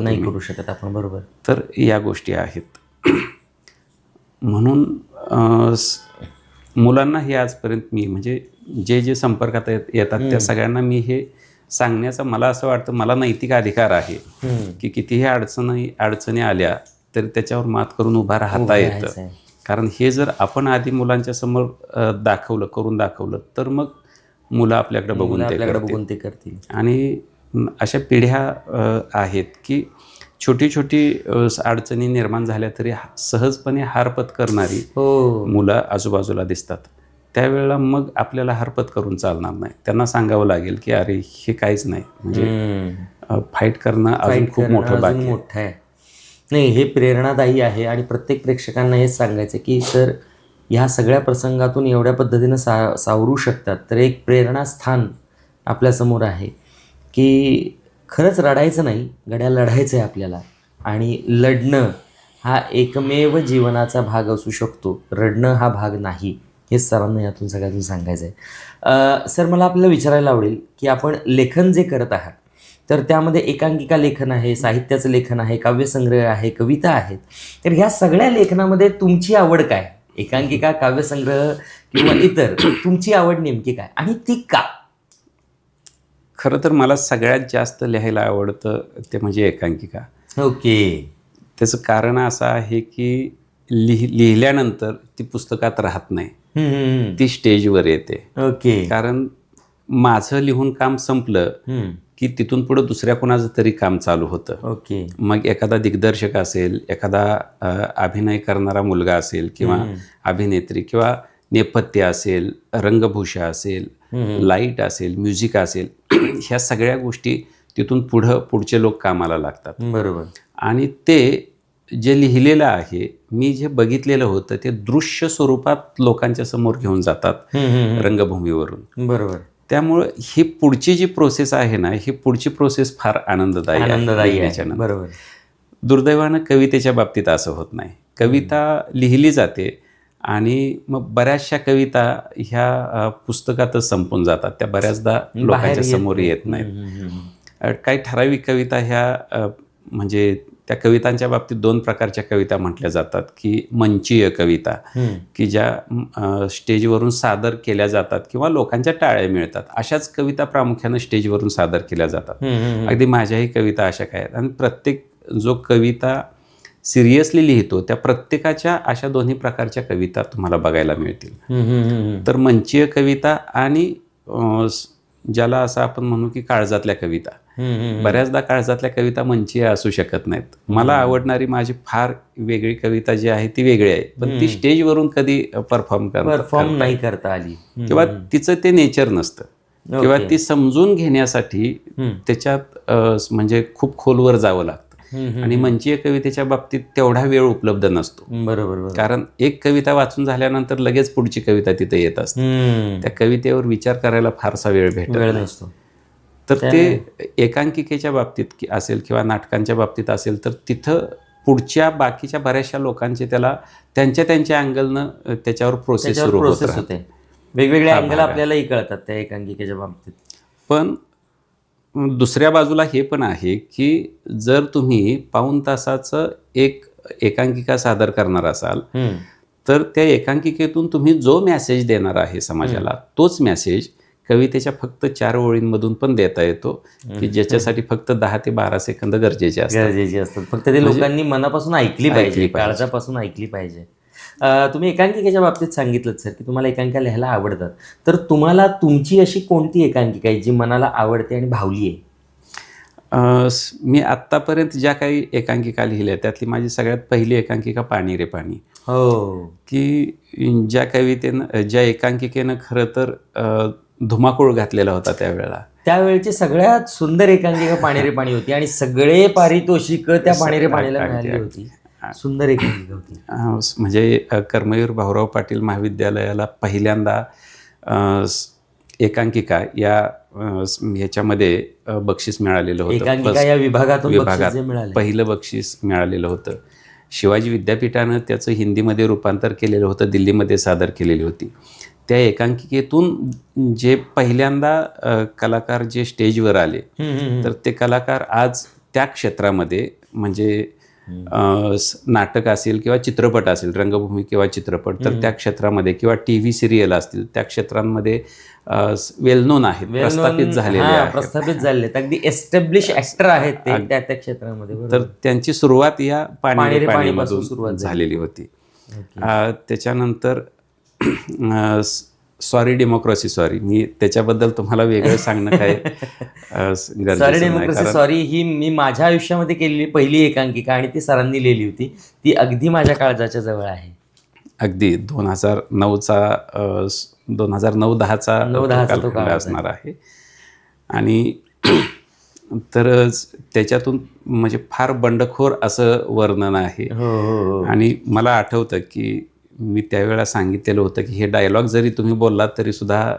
नाही करू शकत आपण. बरोबर. तर या गोष्टी आहेत. म्हणून मुलांना हे आजपर्यंत मी म्हणजे जे संपर्कात येतात त्या सगळ्यांना मी हे सांगण्याचा, मला असं वाटतं, मला नैतिक अधिकार आहे की कितीही अडचणी आल्या तरी त्याच्यावर मात करून उभा राहता येतं. कारण हे जर आपण आधी मुलांच्या समोर करून दाखवलं तर मग मुलं आपल्याकडे बघून ते करतील. आणि अशा पिढ्या आहेत की छोटी अडचणी निर्माण झाल्या तरी सहजपणे हारपत करणारी मुलं आजूबाजूला दिसतात. त्यावेळेला मग आपल्याला हरकत करून चालणार नाही. त्यांना सांगावं लागेल की अरे हे काहीच नाही, म्हणजे फाईट करणं अजून खूप मोठं बाकी आहे. नाही, हे प्रेरणादायी आहे. आणि प्रत्येक प्रेक्षकांना हेच सांगायचं की सर, ह्या सगळ्या प्रसंगातून एवढ्या पद्धतीनं सावरू शकतात, तर एक प्रेरणास्थान आपल्यासमोर आहे की खरंच रडायचं नाही गड्या, लढायचं आहे आपल्याला. आणि लढणं हा एकमेव जीवनाचा भाग असू शकतो, रडणं हा भाग नाही. हेच सरांना यातून सगळ्यातून सांगायचं आहे. सर, मला आपल्याला विचारायला आवडेल की आपण लेखन जे करत आहात, तर त्यामध्ये एकांकिका लेखन आहे, साहित्याचं लेखन आहे, काव्यसंग्रह आहे, कविता आहेत. तर ह्या सगळ्या लेखनामध्ये तुमची आवड काय? एकांकिका, काव्यसंग्रह किंवा इतर, तुमची आवड नेमकी काय आणि ती का? खरं तर मला सगळ्यात जास्त लिहायला आवडतं ते म्हणजे एकांकिका. ओके. त्याचं कारण असं आहे की लिहिल्यानंतर ती पुस्तकात राहत नाही, ती स्टेजवर येते. ओके. कारण माझं लिहून काम संपलं की तिथून पुढं दुसऱ्या कोणाचं तरी काम चालू होतं. ओके. मग एखादा दिग्दर्शक असेल, एखादा अभिनय करणारा मुलगा असेल किंवा अभिनेत्री, किंवा नेपथ्य असेल, रंगभूषा असेल, लाईट असेल, म्युझिक असेल, ह्या सगळ्या गोष्टी तिथून पुढचे लोक कामाला लागतात. बरोबर. आणि ते जे लिहिलेलं आहे, मी जे बघितलेलं होतं ते दृश्य स्वरूपात लोकांच्या समोर घेऊन जातात रंगभूमीवरून. बरोबर. त्यामुळं ही पुढची जी प्रोसेस आहे ना, ही पुढची प्रोसेस फार आनंददायी आहे. बरोबर. दुर्दैवानं कवितेच्या बाबतीत असं होत नाही. कविता लिहिली जाते आणि मग बऱ्याचशा कविता ह्या पुस्तकातच संपून जातात, त्या बऱ्याचदा लोकांच्या समोर येत नाहीत. काही ठराविक कविता ह्या म्हणजे त्या कवितांच्या बाबतीत 2 प्रकारच्या कविता म्हटल्या जातात की मंचीय कविता, की ज्या स्टेजवरून सादर केल्या जातात किंवा लोकांच्या टाळ्या मिळतात. अशाच कविता प्रामुख्यानं स्टेजवरून सादर केल्या जातात. अगदी माझ्याही कविता अशा काय आहेत. आणि प्रत्येक जो कविता सिरियसली लिहितो त्या प्रत्येकाच्या अशा दोन्ही प्रकारच्या कविता तुम्हाला बघायला मिळतील. तर मंचीय कविता आणि ज्याला असं आपण म्हणू की काळजातल्या कविता. बऱ्याचदा काळजातल्या कविता मंचीय असू शकत नाहीत. मला आवडणारी माझी फार वेगळी कविता जी आहे ती वेगळी आहे, पण ती स्टेजवरून कधी परफॉर्म नाही करता आली, किंवा तिचं ते नेचर नसतं, किंवा ती समजून घेण्यासाठी त्याच्यात म्हणजे खूप खोलवर जावं लागतं. आणि मंचीय कवितेच्या बाबतीत तेवढा वेळ उपलब्ध नसतो. बरोबर. कारण एक कविता वाचून झाल्यानंतर लगेच पुढची कविता तिथे येत असते. त्या कवितेवर विचार करायला फारसा वेळ भेटत नसतो. तर ते एकांकिकेच्या बाबतीत असेल किंवा नाटकांच्या बाबतीत असेल तर तिथं पुढच्या बाकीच्या बऱ्याचशा लोकांचे त्याला त्यांच्या अँगलनं त्याच्यावर प्रोसेस सुरू होत होते. वेगवेगळे अँगल आपल्यालाही कळतात त्या एकांकिकेच्या बाबतीत. पण दुसऱ्या बाजूला हे पण आहे की जर तुम्ही पाऊण तासाचं एक एकांकिका सादर करणार असाल तर त्या एकांकिकेतून तुम्ही जो मेसेज देणार आहे समाजाला तोच मेसेज कवितेच्या फक्त 4 ओळींमधून पण देता येतो की ज्याच्यासाठी फक्त 10 ते 12 सेकंद गरजेचे असतात. फक्त ते लोकांनी मनापासून ऐकली पाहिजे, काळजापासून ऐकली पाहिजे. तुम्ही एकांकिकेच्या बाबतीत सांगितलं सर की तुम्हाला एकांकिका लिहायला आवडतात. तर तुम्हाला तुमची अशी कोणती एकांकिका आहे जी मनाला आवडते आणि भावली आहे? मी आत्तापर्यंत ज्या काही एकांकिका लिहिल्या त्यातली माझी सगळ्यात पहिली एकांकिका पाणी रे पाणी. की ज्या एकांकिकेनं खरं तर धुमाकूळ घातलेला होता त्यावेळेची सगळ्यात सुंदर एकांकिका पाणी रे पाणी होती आणि सगळे पारितोषिक त्या पाणी रे पाणीला मिळाली होती. सुंदर एकांकिका होती. म्हणजे कर्मवीर भाऊराव पाटील महाविद्यालयाला पहिल्यांदा एकांकिका ह्याच्यामध्ये बक्षीस मिळालेलं होतं. या विभागात पहिलं बक्षीस मिळालेलं होतं. शिवाजी विद्यापीठानं त्याचं हिंदीमध्ये रूपांतर केलेलं होतं, दिल्लीमध्ये सादर केलेली होती. त्या एकांकिकेतून जे पहिल्यांदा कलाकार जे स्टेजवर आले तर ते कलाकार आज त्या क्षेत्रामध्ये म्हणजे नाटक असेल किंवा चित्रपट असेल, रंगभूमी किंवा चित्रपट, तर त्या क्षेत्रामध्ये किंवा TV सिरियल असतील त्या क्षेत्रांमध्ये वेल नोन आहेत, प्रस्थापित झालेले अगदी एस्टॅब्लिश ऍक्टर आहेत ते त्या क्षेत्रामध्ये. तर त्यांची सुरुवात या पाणी रे पाणीमधून झालेली होती. त्याच्यानंतर सॉरी डेमोक्रेसी सॉरी, मी त्याच्याबद्दल तुम्हाला वेगळं सांगणं काय सॉरी डेमोक्रेसी सॉरी ही मी माझ्या आयुष्यामध्ये केलेली पहिली एकांकिका आणि ती सरांनी लिहिली होती. ती अगदी माझ्या काळजाच्या जवळ आहे. अगदी 2009-10चा काळ असणार आहे. आणि तर त्याच्यातून म्हणजे फार बंडखोर असं वर्णन आहे. आणि मला आठवतं की मी त्यावेळेला सांगितलेलं होतं की हे डायलॉग जरी तुम्ही बोललात तरी सुद्धा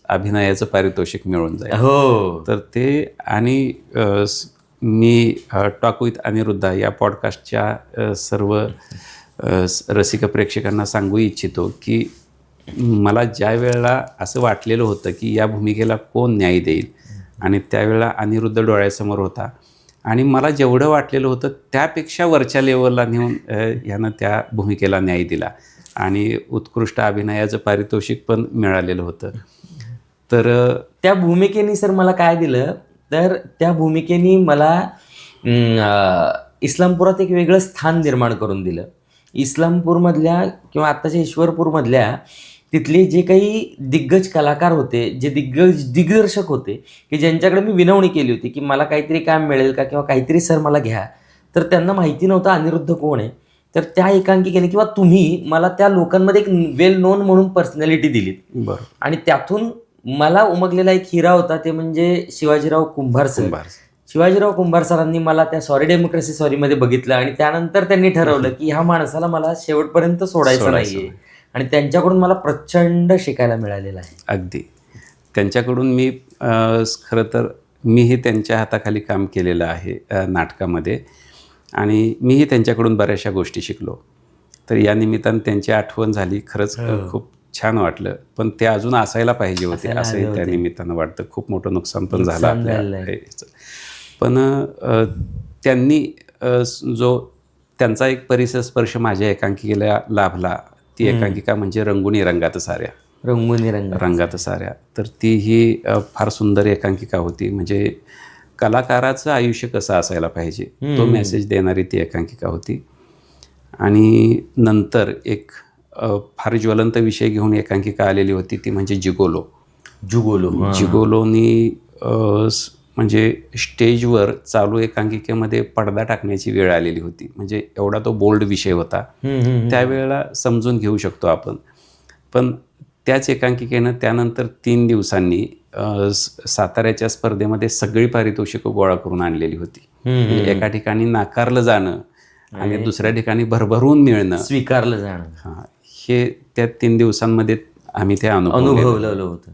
अभिनयाचं पारितोषिक मिळून जाईल. तर ते आणि मी टॉक विथ अनिरुद्धा या पॉडकास्टच्या सर्व रसिक प्रेक्षकांना सांगू इच्छितो की मला ज्या वेळेला असं वाटलेलं होतं की या भूमिकेला कोण न्याय देईल आणि त्यावेळेला अनिरुद्ध डोळ्यासमोर होता आणि मला जेवढं वाटलेलं होतं त्यापेक्षा वरच्या लेवलला नेऊन ह्यानं त्या भूमिकेला न्याय दिला आणि उत्कृष्ट अभिनयाचं पारितोषिक पण मिळालेलं होतं. तर त्या भूमिकेने सर मला काय दिलं तर त्या भूमिकेने मला इस्लामपुरात एक वेगळं स्थान निर्माण करून दिलं. इस्लामपूरमधल्या किंवा आत्ताच्या ईश्वरपूरमधल्या तिथले जे काही दिग्गज कलाकार होते, जे दिग्दर्शक होते की ज्यांच्याकडे मी विनवणी केली होती की मला काहीतरी काम मिळेल का किंवा काहीतरी सर मला घ्या, तर त्यांना माहिती नव्हतं अनिरुद्ध कोण आहे. तर त्या एकांकिकेने किंवा तुम्ही मला त्या लोकांमध्ये एक वेल नोन म्हणून पर्सनॅलिटी दिलीत आणि त्यातून मला उमगलेला एक हिरा होता ते म्हणजे शिवाजीराव कुंभार सर. शिवाजीराव कुंभार सरांनी मला त्या सॉरी डेमोक्रेसी सॉरीमध्ये बघितलं आणि त्यानंतर त्यांनी ठरवलं की ह्या माणसाला मला शेवटपर्यंत सोडायचं नाहीये आणि त्यांच्याकडून मला प्रचंड शिकायला मिळालेलं आहे. अगदी त्यांच्याकडून मी खरं तर मीही त्यांच्या हाताखाली काम केलेलं आहे नाटकामध्ये आणि मीही त्यांच्याकडून बऱ्याचशा गोष्टी शिकलो. तर या निमित्तानं त्यांची आठवण झाली, खरंच खूप छान वाटलं. पण ते अजून असायला पाहिजे होते असंही त्या निमित्तानं वाटतं. खूप मोठं नुकसान पण झालं आपल्या. पण त्यांनी जो त्यांचा एक परिसर स्पर्श माझ्या एकांकिकेला लाभला ती एकांकिका म्हणजे रंगुनी रंगात साऱ्या. तर ती ही फार सुंदर एकांकिका होती. म्हणजे कलाकाराचं आयुष्य कसं असायला पाहिजे तो मेसेज देणारी ती एकांकिका होती. आणि नंतर एक फार ज्वलंत विषय घेऊन एकांकिका आलेली होती ती म्हणजे जिगोलोनी म्हणजे स्टेजवर चालू एकांकिकेमध्ये पडदा टाकण्याची वेळ आलेली होती. म्हणजे एवढा तो बोल्ड विषय होता. त्यावेळेला समजून घेऊ शकतो आपण. पण त्याच एकांकिकेनं त्यानंतर 3 दिवसांनी साताऱ्याच्या स्पर्धेमध्ये सगळी पारितोषिकं गोळा करून आणलेली होती. म्हणजे एका ठिकाणी नाकारलं जाणं आणि दुसऱ्या ठिकाणी भरभरून मिळणं, स्वीकारलं जाणं, हां, हे त्या 3 दिवसांमध्ये आम्ही ते अनुभवलेलं होतं.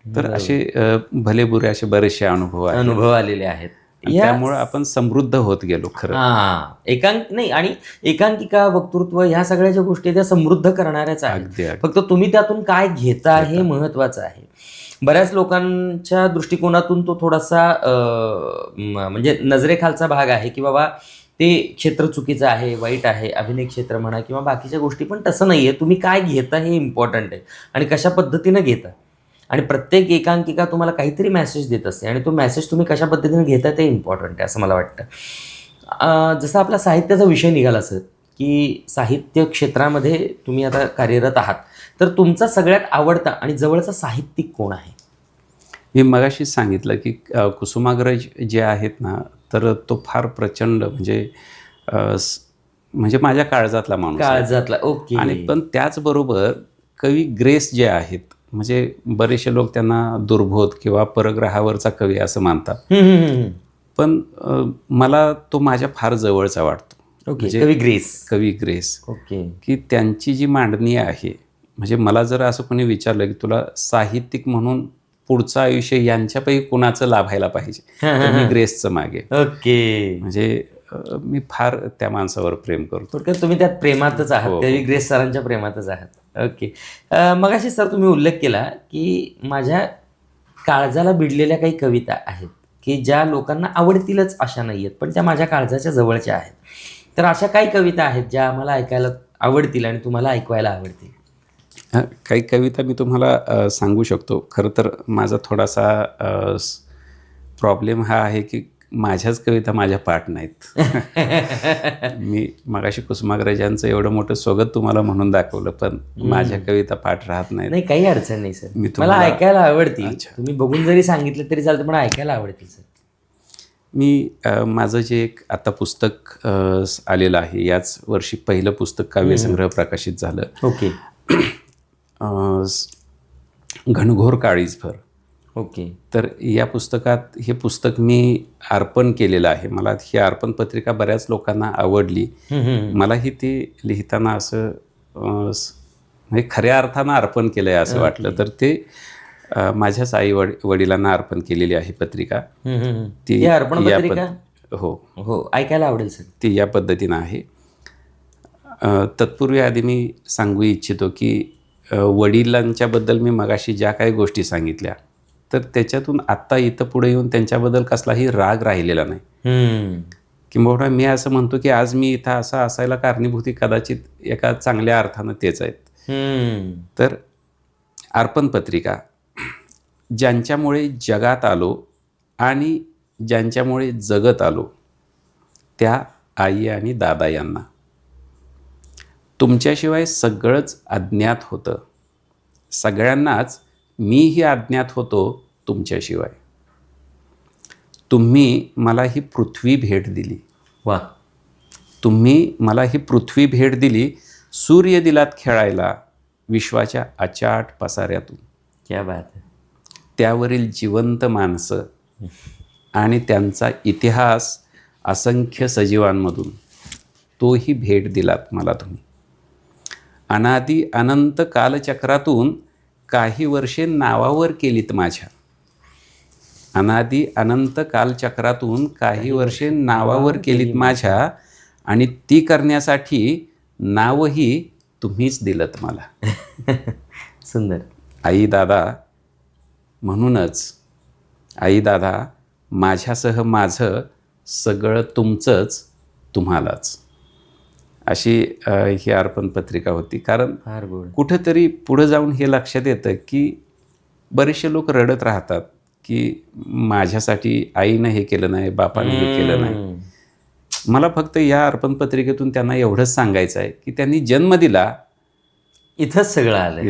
तर असे भले बुरे असे बरेचसे अनुभव आलेले आहेत. त्यामुळे आपण समृद्ध होत गेलो खरं. नाही, आणि एकांकिका, वक्तृत्व ह्या सगळ्या ज्या गोष्टी त्या समृद्ध करणाऱ्याच अगदी, आहेत. फक्त तुम्ही त्यातून काय घेता हे महत्वाचं आहे. बऱ्याच लोकांच्या दृष्टिकोनातून तो थोडासा म्हणजे नजरेखालचा भाग आहे की बाबा ते क्षेत्र चुकीचं आहे, वाईट आहे, अभिनय क्षेत्र म्हणा किंवा बाकीच्या गोष्टी. पण तसं नाही आहे. तुम्ही काय घेता हे इम्पॉर्टंट आहे आणि कशा पद्धतीनं घेता. आणि प्रत्येक एकांकिका तुम्हाला काहीतरी मेसेज देत असते आणि तो मेसेज तुम्ही कशा पद्धतीने घेता ते इम्पॉर्टंट आहे असं मला वाटतं. जसं आपला साहित्याचा विषय निघाला सर, की साहित्य क्षेत्रामध्ये तुम्ही आता कार्यरत आहात, तर तुमचा सगळ्यात आवडता आणि जवळचा साहित्यिक कोण आहे? मी मगाशी सांगितलं की कुसुमाग्रज जे आहेत ना, तर तो फार प्रचंड म्हणजे माझ्या काळजातला माणूस आहे. काळजातला. ओके. आणि पण त्याचबरोबर कवी ग्रेस जे आहेत, म्हणजे बरेचसे लोक त्यांना दुर्बोध किंवा परग्रहावरचा कवी असं मानतात. पण मला तो माझ्या फार जवळचा वाटतो. ओके. कवी ग्रेस. ओके. की त्यांची जी मांडणी आहे, म्हणजे मला जर असं कोणी विचारलं की तुला साहित्यिक म्हणून पुढचं आयुष्य यांच्यापैकी कुणाचं लाभायला पाहिजे, तर मी ग्रेसचं मागे. ओके. म्हणजे मी फार त्या माणसावर प्रेम करतो. तुम्ही त्यात प्रेमातच आहात. कवी ग्रेस सरांच्या प्रेमातच आहात. ओके. मगाशी सर तुम्ही उल्लेख केला की माझ्या काळजाला भिडलेल्या काही कविता आहेत की ज्या लोकांना आवडतीलच अशा नाही आहेत, पण त्या माझ्या काळजाच्या जवळच्या आहेत. तर अशा काही कविता आहेत ज्या आम्हाला ऐकायला आवडतील आणि तुम्हाला ऐकवायला आवडतील? काही कविता मी तुम्हाला सांगू शकतो. खरं तर माझा थोडासा प्रॉब्लेम हा आहे की माझ्याच कविता माझ्या पाठ नाहीत. मी मगाशी कुसुमाग्रजांचं एवढं मोठं स्वागत तुम्हाला म्हणून दाखवलं, पण माझ्या कविता पाठ राहत नाहीत. नाही, काही अडचण नाही सर. मला ऐकायला आवडतील. तुम्ही बघून जरी सांगितलं तरी चालतं, पण ऐकायला आवडतील सर. मी माझं जे एक आता पुस्तक आलेलं आहे, याच वर्षी पहिलं पुस्तक काव्यसंग्रह प्रकाशित झालं. ओके. घनघोर काळीजभर. ओके. तर या पुस्तकात हे पुस्तक मी अर्पण केलेलं आहे. मला ही अर्पण पत्रिका बऱ्याच लोकांना आवडली. मलाही ती लिहिताना असं म्हणजे खऱ्या अर्थानं अर्पण केलं आहे असं वाटलं. तर ते माझ्याच आई वडिलांना अर्पण केलेली आहे पत्रिका. ती अर्पण पत्रिका हो ऐकायला आवडेल सर. ती या पद्धतीनं आहे. तत्पूर्वी आधी मी सांगू इच्छितो की वडिलांच्याबद्दल मी मगाशी ज्या काही गोष्टी सांगितल्या, तर त्याच्यातून आत्ता इथं पुढे येऊन त्यांच्याबद्दल कसलाही राग राहिलेला नाही. किंबहुना मी असं म्हणतो की आज मी इथं असं असायला कारणीभूती कदाचित एका चांगल्या अर्थानं तेच आहेत. तर अर्पण पत्रिका, ज्यांच्यामुळे जगात आलो आणि ज्यांच्यामुळे जगत आलो त्या आई आणि दादा यांना. तुमच्याशिवाय सगळंच अज्ञात होतं. सगळ्यांनाच मीही अज्ञात होतो तुमच्याशिवाय. तुम्ही मला ही पृथ्वी भेट दिली. वा. तुम्ही मला ही पृथ्वी भेट दिली. सूर्य दिलात खेळायला विश्वाच्या अचाट पसाऱ्यातून. क्या बात आहे. त्यावरील जिवंत माणसं आणि त्यांचा इतिहास असंख्य सजीवांमधून, तोही भेट दिलात मला तुम्ही. अनादी अनंत कालचक्रातून काही वर्षे नावावर केलीत माझ्या. अनादी अनंत कालचक्रातून काही वर्षे नावावर केलीत माझ्या, आणि ती करण्यासाठी नावही तुम्हीच दिलत मला. सुंदर. आई दादा, म्हणूनच आई दादा, माझ्यासह माझं सगळं तुमचंच तुम्हालाच. अशी ही अर्पण पत्रिका होती. कारण कुठंतरी पुढं जाऊन हे लक्षात येतं की बरेचसे लोक रडत राहतात की माझ्यासाठी आईनं हे केलं नाही, बापानं हे केलं नाही. मला फक्त या अर्पण पत्रिकेतून त्यांना एवढंच सांगायचं आहे की त्यांनी जन्म दिला, इथंच सगळं आलं.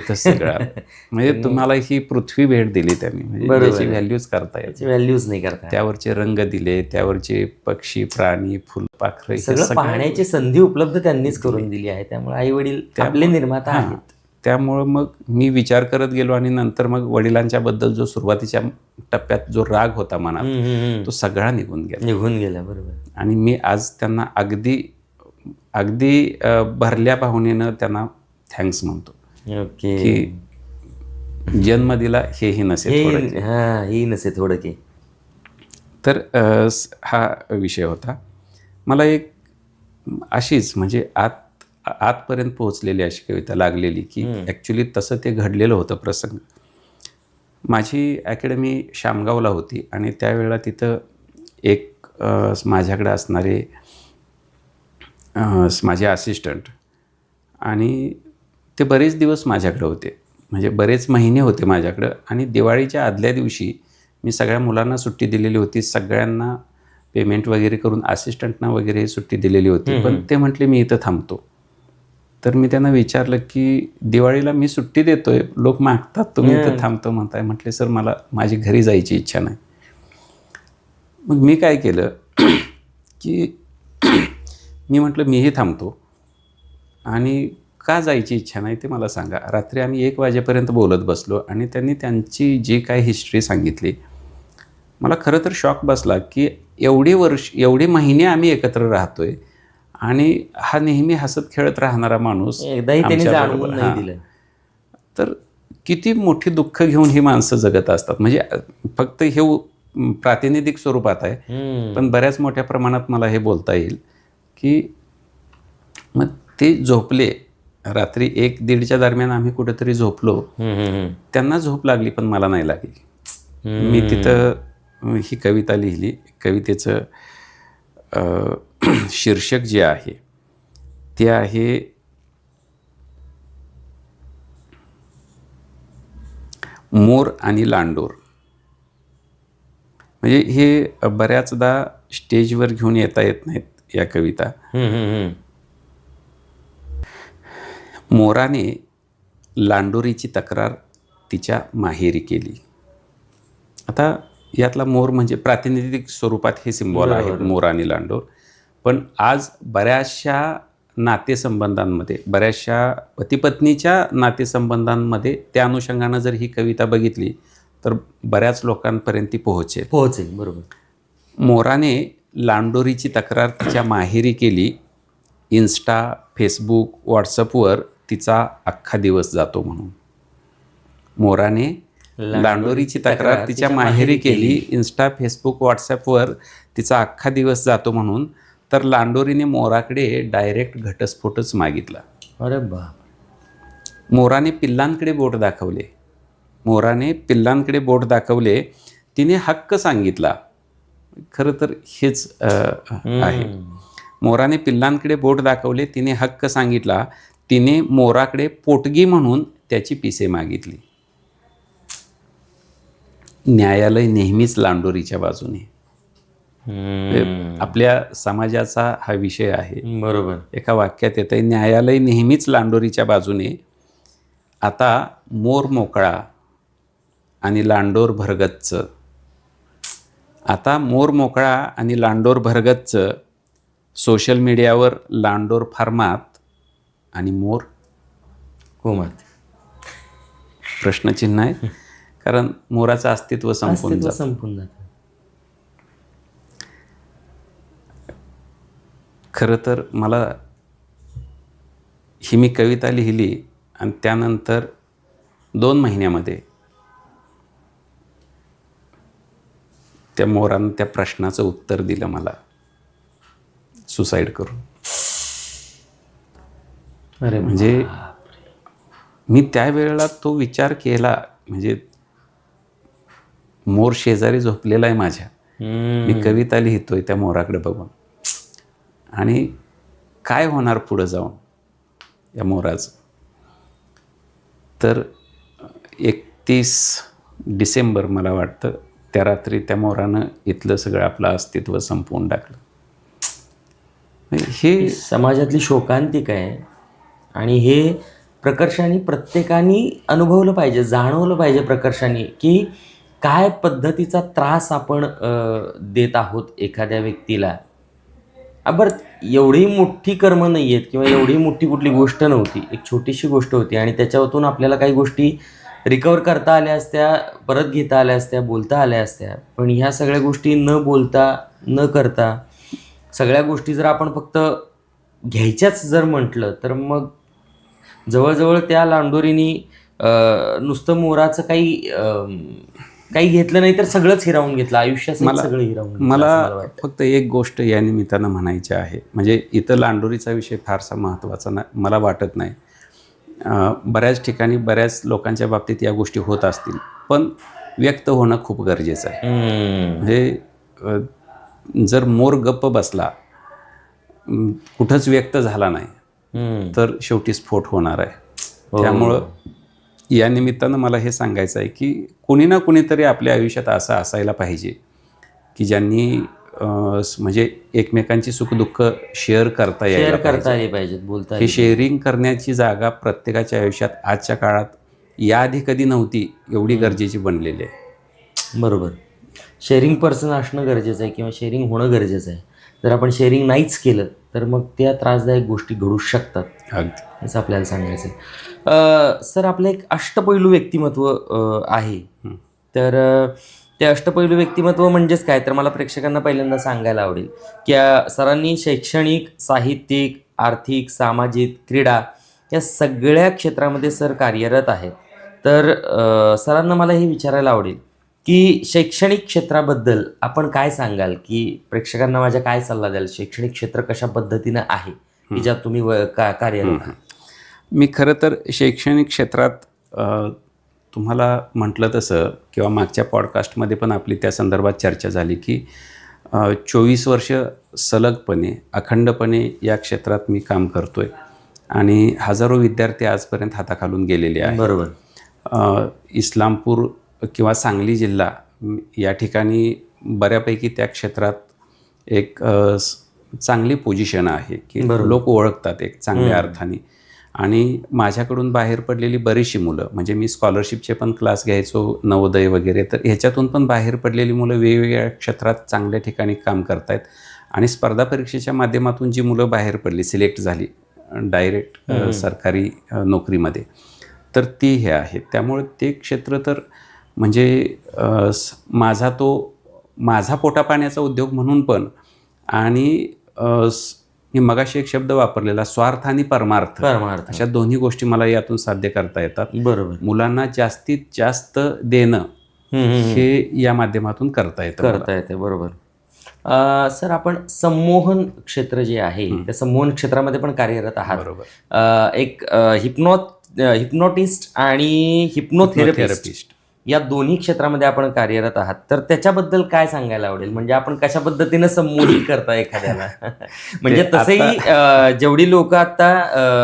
म्हणजे तुम्हाला ही पृथ्वी भेट दिली त्यांनी, म्हणजे त्याची व्हॅल्यूज करता येते. व्हॅल्यूज नाही करता. त्यावरचे रंग दिले, त्यावरचे पक्षी, प्राणी, फुलपाखरं सगळं पाहण्याची संधी उपलब्ध त्यांनीच करून दिली आहे. त्यामुळे आई वडील आपले निर्माता आहेत. त्यामुळं मग मी विचार करत गेलो आणि नंतर मग वडिलांच्याबद्दल जो सुरुवातीच्या टप्प्यात जो राग होता मनात तो सगळा निघून गेला. निघून गेला. बरोबर. आणि मी आज त्यांना अगदी अगदी भरल्या भावनेनं त्यांना थँक्स म्हणतो ओके. की जन्म दिला हेही नसेल थोडं. ही नसे थोडं की. तर हा विषय होता. मला एक अशीच म्हणजे आतपर्यंत पोहोचलेली अशी कविता लागलेली की ॲक्च्युली तसं ते घडलेलं होतं प्रसंग. माझी अकॅडमी शामगावला होती आणि त्यावेळेला तिथं एक माझ्याकडे असणारे माझे असिस्टंट आणि ते बरेच दिवस माझ्याकडे होते, म्हणजे बरेच महिने होते माझ्याकडं. आणि दिवाळीच्या आदल्या दिवशी मी सगळ्या मुलांना सुट्टी दिलेली होती, सगळ्यांना पेमेंट वगैरे करून असिस्टंटना वगैरे सुट्टी दिलेली होती. पण ते म्हटले मी इथं थांबतो. तर मी त्यांना विचारलं की दिवाळीला मी सुट्टी देतोय, लोक मागतात, तुम्ही इथं थांबतो म्हणताय. म्हटले सर मला माझी घरी जायची इच्छा नाही. मग मी काय केलं की मी म्हटलं मीही थांबतो आणि का जायची इच्छा नाही ते मला सांगा. रात्री आम्ही 1 वाजेपर्यंत बोलत बसलो आणि त्यांनी त्यांची जी काय हिस्ट्री सांगितली. मला खरं तर शॉक बसला की एवढे महिने आम्ही एकत्र राहतोय आणि हा नेहमी हसत खेळत राहणारा माणूस एकदाही त्यांनी जाणवून नाही दिलं. तर किती मोठी दुःख घेऊन ही माणसं जगत असतात. म्हणजे फक्त हे प्रातिनिधिक स्वरूपात आहे, पण बऱ्याच मोठ्या प्रमाणात मला हे बोलता येईल की मग ते झोपले रात्री 1-1:30च्या दरम्यान आम्ही कुठेतरी झोपलो. त्यांना झोप लागली पण मला नाही लागली. मी तिथं ही कविता लिहिली. कवितेचं शीर्षक जे आहे ते आहे मोर आणि लांडोर. म्हणजे हे बऱ्याचदा स्टेजवर घेऊन येता येत नाहीत या कविता. मोराने लांडोरीची तक्रार तिच्या माहेरी केली. आता यातला मोर म्हणजे प्रातिनिधिक स्वरूपात हे सिम्बॉल आहे, मोर आणि लांडोर. पण आज बऱ्याचशा नातेसंबंधांमध्ये, बऱ्याचशा पतीपत्नीच्या नातेसंबंधांमध्ये त्या अनुषंगानं जर ही कविता बघितली तर बऱ्याच लोकांपर्यंत ती पोहोचेल. बरोबर. मोराने लांडोरीची तक्रार तिच्या माहेरी केली. इन्स्टा, फेसबुक, व्हॉट्सअपवर तिचा अख्खा दिवस जातो म्हणून. मोराने लांडोरीची तक्रार तिच्या माहेरी केली. इन्स्टा, फेसबुक, व्हॉट्सअपवर तिचा अख्खा दिवस जातो म्हणून. तर लांडोरीने मोराकडे डायरेक्ट घटस्फोटच मागितला. अरे बाप. मोराने पिल्लांकडे बोट दाखवले. मोराने पिल्लांकडे बोट दाखवले. तिने हक्क सांगितला. खरं तर हेच आहे. मोराने पिल्लांकडे बोट दाखवले. तिने हक्क सांगितला. तिने मोराकडे पोटगी म्हणून त्याची पिसे मागितली. न्यायालय नेहमीच लांडोरीच्या बाजूने. आपल्या समाजाचा हा विषय आहे. बरोबर. एका वाक्यात येतंय न्यायालय नेहमीच लांडोरीच्या बाजूने. आता मोर मोकळा आणि लांडोर भरगच्च. आता मोर मोकळा आणि लांडोर भरगच्च. सोशल मीडियावर लांडोर फार्मात आणि मोर कोमात. प्रश्नचिन्ह आहे, कारण मोराचं अस्तित्व संपून जातं. खरं तर मला ही मी कविता लिहिली आणि त्यानंतर 2 महिन्यामध्ये त्या मोरानं त्या प्रश्नाचं उत्तर दिलं मला, सुसाईड करून. अरे म्हणजे मी त्यावेळेला तो विचार केला. म्हणजे मोर शेजारी झोपलेला आहे माझ्या, मी कविता लिहितोय त्या मोराकडे बघून. आणि काय होणार पुढं जाऊन या मोराचं. तर 31 डिसेंबर मला वाटतं त्या रात्री त्या मोरानं इथलं सगळं आपलं अस्तित्व संपवून टाकलं. हे समाजातली शोकांतिका आहे आणि हे प्रकर्षाने प्रत्येकाने अनुभवलं पाहिजे, जाणवलं पाहिजे प्रकर्षाने की काय पद्धतीचा त्रास आपण देत आहोत एखाद्या व्यक्तीला. बरं, एवढी मोठी कर्म नाही आहेत किंवा एवढी मोठी कुठली गोष्ट नव्हती, एक छोटीशी गोष्ट होती आणि त्याच्यातून आपल्याला काही गोष्टी रिकवर करता आल्या असत्या, परत घेता आल्या असत्या, बोलता आल्या असत्या. पण ह्या सगळ्या गोष्टी न बोलता, न करता, सगळ्या गोष्टी जर आपण फक्त घ्यायच्याच जर म्हटलं, तर मग जवळजवळ त्या लांडोरीनी नुसतं मोराचं काही घेतलं नाही, तर सगळंच हिरावून घेतलं, आयुष्याचं सगळं हिरावून घेतलं मला असं मला वाटतं. फक्त एक गोष्ट या निमित्तानं म्हणायची आहे. म्हणजे इथं लांडोरीचा विषय फारसा महत्त्वाचा मला वाटत नाही. बऱ्याच ठिकाणी बऱ्याच लोकांच्या बाबतीत या गोष्टी होत असतील, पण व्यक्त होणं खूप गरजेचं आहे. म्हणजे जर मोर गप्प बसला, कुठंच व्यक्त झाला नाही, तर शेवटी स्फोट होणार आहे. त्यामुळं या निमित्तानं मला हे सांगायचं आहे की कोणी ना कोणीतरी आपल्या आयुष्यात असं असायला पाहिजे की ज्यांनी म्हणजे एकमेकांची सुखदुःख शेअर करता यायला पाहिजेत, बोलता हे शेअरिंग करण्याची जागा प्रत्येकाच्या आयुष्यात आजच्या काळात याआधी कधी नव्हती, एवढी गरजेची बनलेली आहे. बरोबर. शेअरिंग पर्सन असणं गरजेचं आहे किंवा शेअरिंग होणं गरजेचं आहे. जर आपण शेअरिंग नाहीच केलं तर मग त्या त्रासदायक गोष्टी घडू शकतात, अगदी असं आपल्याला सांगायचं आहे. सर, आपलं एक अष्टपैलू व्यक्तिमत्व आहे, तर ते अष्टपैलू व्यक्तिमत्व म्हणजेच काय, तर मला प्रेक्षकांना पहिल्यांदा सांगायला आवडेल की सरांनी शैक्षणिक, साहित्यिक, आर्थिक, सामाजिक, क्रीडा या सगळ्या क्षेत्रामध्ये सर कार्यरत आहेत. तर सरांना मला हे विचारायला आवडेल की शैक्षणिक क्षेत्राबद्दल आपण काय सांगाल, की प्रेक्षकांना माझ्या काय सल्ला द्याल, शैक्षणिक क्षेत्र कशा पद्धतीनं आहे की ज्यात तुम्ही कार्यरत आहात? मी खरं तर शैक्षणिक क्षेत्रात तुम्हाला म्हटलं तसं किंवा मागच्या पॉडकास्टमध्ये पण आपली त्या संदर्भात चर्चा झाली की 24 वर्ष सलगपणे, अखंडपणे या क्षेत्रात मी काम करतो आहे आणि हजारो विद्यार्थी आजपर्यंत हाताखालून गेलेले आहेत. बरोबर. इस्लामपूर किंवा सांगली जिल्हा या ठिकाणी बऱ्यापैकी त्या क्षेत्रात एक चांगली पोझिशन आहे की लोक ओळखतात एक चांगल्या अर्थाने. आणि माझ्याकडून बाहेर पडलेली बरीचशी मुलं, म्हणजे मी स्कॉलरशिपचे पण क्लास घ्यायचो, नवोदय वगैरे, तर ह्याच्यातून पण बाहेर पडलेली मुलं वेगवेगळ्या क्षेत्रात चांगल्या ठिकाणी काम करत आहेत. आणि स्पर्धा परीक्षेच्या माध्यमातून जी मुलं बाहेर पडली, सिलेक्ट झाली डायरेक्ट सरकारी नोकरीमध्ये, तर ती हे आहेत. त्यामुळे ते क्षेत्र तर म्हणजे माझा पोटापाण्याचा उद्योग म्हणून पण, आणि मी मगाशी एक शब्द वापरलेला, स्वार्थ आणि परमार्थ, अशा दोन्ही गोष्टी मला यातून साध्य करता येतात. बरोबर. मुलांना जास्तीत जास्त देणं हे या माध्यमातून करता येतं. बरोबर. सर, आपण संमोहन क्षेत्र जे आहे त्या संमोहन क्षेत्रामध्ये पण कार्यरत आहात. बरोबर. एक हिप्नॉटिस्ट आणि हिप्नोथेरपिस्ट या दोन्ही क्षेत्रामध्ये आपण कार्यरत आहात, तर त्याच्याबद्दल काय सांगायला आवडेल? म्हणजे आपण कशा पद्धतीनं संमोहित करता एखाद्याला? म्हणजे तसंही जेवढी लोक आता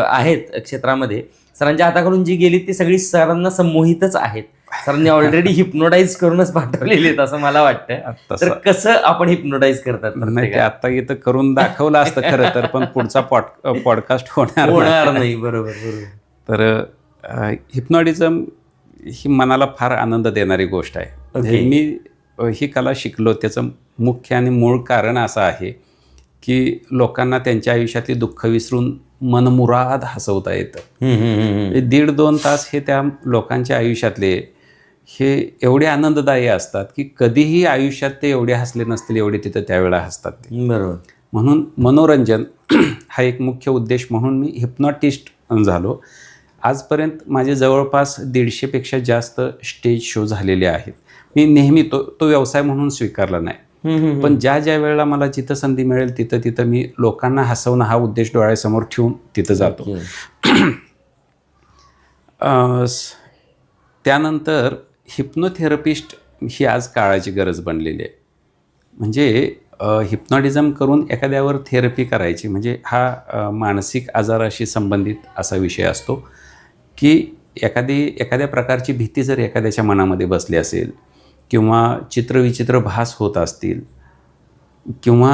आहेत क्षेत्रामध्ये, सरांच्या हाताखालून जी गेली ती सगळी सरांना संमोहितच आहेत. सरांनी ऑलरेडी हिप्नोटाईज करूनच पाठवलेले आहेत असं मला वाटतं. तर कसं आपण हिप्नोटाईज करतात? नाही, ते आता इथं करून दाखवलं असतं खरं तर, पण पुढचा पॉडकास्ट होणार नाही. बरोबर. तर हिप्नॉटिझम ही मनाला फार आनंद देणारी गोष्ट आहे. मी ही कला शिकलो त्याचं मुख्य आणि मूळ कारण असं आहे की लोकांना त्यांच्या आयुष्यातली दुःख विसरून मनमुराद हसवता येतं. 1.5-2 तास हे त्या लोकांच्या आयुष्यातले हे एवढे आनंददायी असतात की कधीही आयुष्यात ते एवढे हसले नसतील एवढे तिथं त्यावेळेला हसतात ते. बरोबर. म्हणून मनोरंजन हा एक मुख्य उद्देश म्हणून मी हिप्नॉटिस्ट झालो. आजपर्यंत माझे जवळपास 150पेक्षा जास्त स्टेज शो झालेले आहेत. मी नेहमी तो व्यवसाय म्हणून स्वीकारला नाही, पण ज्या वेळेला मला जिथं संधी मिळेल तिथं मी लोकांना हसवणं हा उद्देश डोळ्यासमोर ठेवून तिथं जातो. त्यानंतर हिप्नोथेरपिस्ट ही आज काळाची गरज बनलेली आहे. म्हणजे हिप्नॉटिझम करून एखाद्यावर थेरपी करायची म्हणजे हा मानसिक आजाराशी संबंधित असा विषय असतो की एखाद्या प्रकारची भीती जर एखाद्याच्या मनामध्ये बसली असेल किंवा चित्रविचित्र भास होत असतील किंवा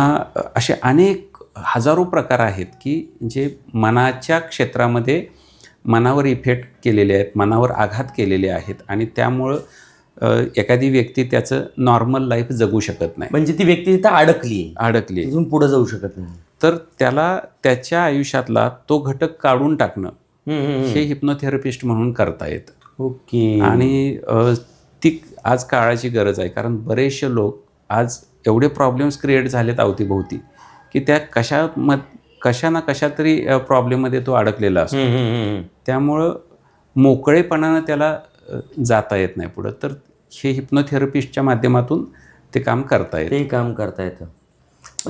असे अनेक हजारो प्रकार आहेत की जे मनाच्या क्षेत्रामध्ये मनावर इफेक्ट केलेले आहेत, मनावर आघात केलेले आहेत आणि त्यामुळं एखादी व्यक्ती त्याचं नॉर्मल लाईफ जगू शकत नाही. म्हणजे ती व्यक्ती तिथं अडकली तिथून पुढे जाऊ शकत नाही. तर त्याला त्याच्या आयुष्यातला तो घटक काढून टाकणं हे हिप्नोथेरपिस्ट म्हणून करता येतं. ओके. आणि ती आज काळाची गरज आहे, कारण बरेचसे लोक आज एवढे प्रॉब्लेम्स क्रिएट झालेत अवतीभोवती की त्या कशा ना कशा तरी प्रॉब्लेममध्ये तो अडकलेला असतो. त्यामुळं मोकळेपणानं त्याला जाता येत नाही पुढं. तर हे हिप्नोथेरपिस्टच्या माध्यमातून ते काम करता येतं. ते काम करता येतं.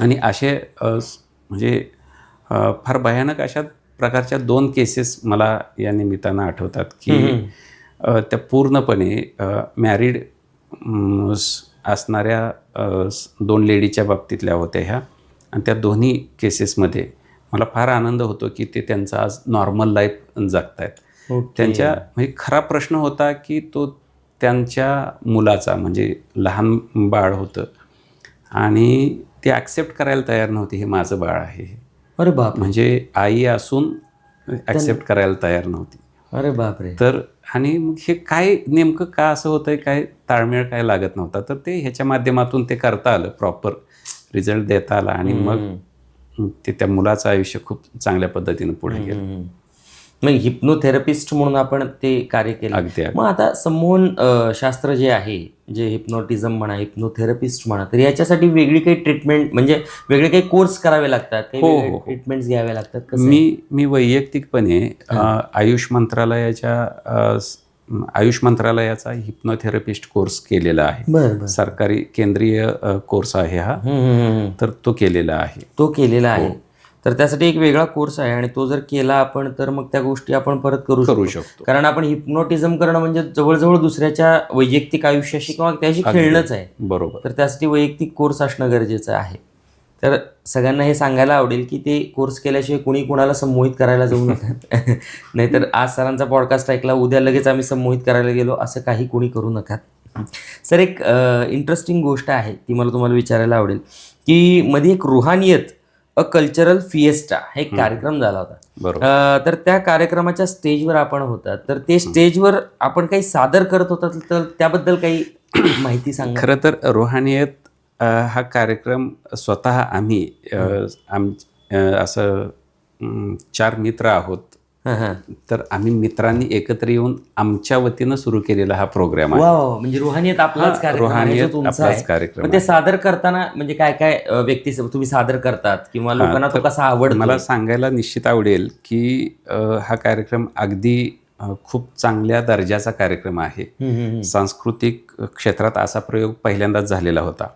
आणि असे म्हणजे फार भयानक अशा प्रकारच्या 2 केसेस मला या निमित्तानं आठवतात की त्या पूर्णपणे मॅरिड असणाऱ्या 2 लेडीच्या बाबतीतल्या होत्या ह्या. आणि त्या दोन्ही केसेसमध्ये मला फार आनंद होतो की ते त्यांचा आज नॉर्मल लाईफ जगतायत. त्यांच्या म्हणजे खरा प्रश्न होता की तो त्यांच्या मुलाचा, म्हणजे लहान बाळ होतं आणि ते ॲक्सेप्ट करायला तयार नव्हते, हे माझं बाळ आहे. अरे बाप. म्हणजे आई असून ॲक्सेप्ट करायला तयार नव्हती. अरे बापरे. तर आणि मग हे काय नेमकं का असं होतंय, काय ताळमेळ काय लागत नव्हता. तर ते ह्याच्या माध्यमातून ते करता आलं, प्रॉपर रिझल्ट देता आला आणि मग ते त्या मुलाचं आयुष्य खूप चांगल्या पद्धतीनं पुढे गेलं. मग हिप्नोथेरपिस्ट म्हणून आपण ते कार्य केलं. अगदी. मग आता संमोहन शास्त्र जे आहे, जे हिप्नोटिझम म्हणा, हिप्नोथेरपिस्ट म्हणा, तर याच्यासाठी वेगळी काही ट्रीटमेंट, म्हणजे वेगळे काही कोर्स करावे लागतात, काही ट्रीटमेंट्स घ्यावे लागतात? मी वैयक्तिकपणे आयुष मंत्रालयाचा हिप्नोथेरपिस्ट कोर्स केलेला आहे. सरकारी केंद्रीय कोर्स आहे हा. तर तो केलेला आहे. तर त्यासाठी एक वेगळा कोर्स आहे आणि तो जर केला आपण तर मग त्या गोष्टी आपण परत करू शकतो. कारण आपण हिप्नोटिझम करणं म्हणजे जवळजवळ दुसऱ्याच्या वैयक्तिक आयुष्याशी किंवा त्याशी खेळणंच आहे. बरोबर. तर त्यासाठी वैयक्तिक कोर्स असणं गरजेचं आहे. तर सगळ्यांना हे सांगायला आवडेल की ते कोर्स केल्याशिवाय कुणी कुणाला संमोहित करायला जाऊ नका. नाहीतर आज सरांचा पॉडकास्ट ऐकला, उद्या लगेच आम्ही संमोहित करायला गेलो, असं काही कुणी करू नका. सर, एक इंटरेस्टिंग गोष्ट आहे ती मला तुम्हाला विचारायला आवडेल की मध्ये एक रुहानियत अ कल्चरल फिएस्टा हा एक कार्यक्रम झाला होता. तर त्या कार्यक्रमाच्या स्टेजवर आपण होता, तर ते स्टेजवर आपण काही सादर करत होता, तर त्याबद्दल काही माहिती सांगा. खरं तर रुहानियत हा कार्यक्रम स्वतः आम्ही असं 4 मित्र आहोत. तर आम्ही मित्रांनी एकत्र येऊन आमच्या वतीनं सुरू केलेला हा प्रोग्राम आहे. म्हणजे रुहानियत आपलाच कार्यक्रम. ते सादर करताना म्हणजे काय काय व्यक्ती तुम्ही सादर करतात किंवा लोकांना तो कसा आवडतो? मला सांगायला निश्चित आवडेल की हा कार्यक्रम अगदी खूप चांगल्या दर्जाचा कार्यक्रम आहे. सांस्कृतिक क्षेत्रात असा प्रयोग पहिल्यांदाच झालेला होता.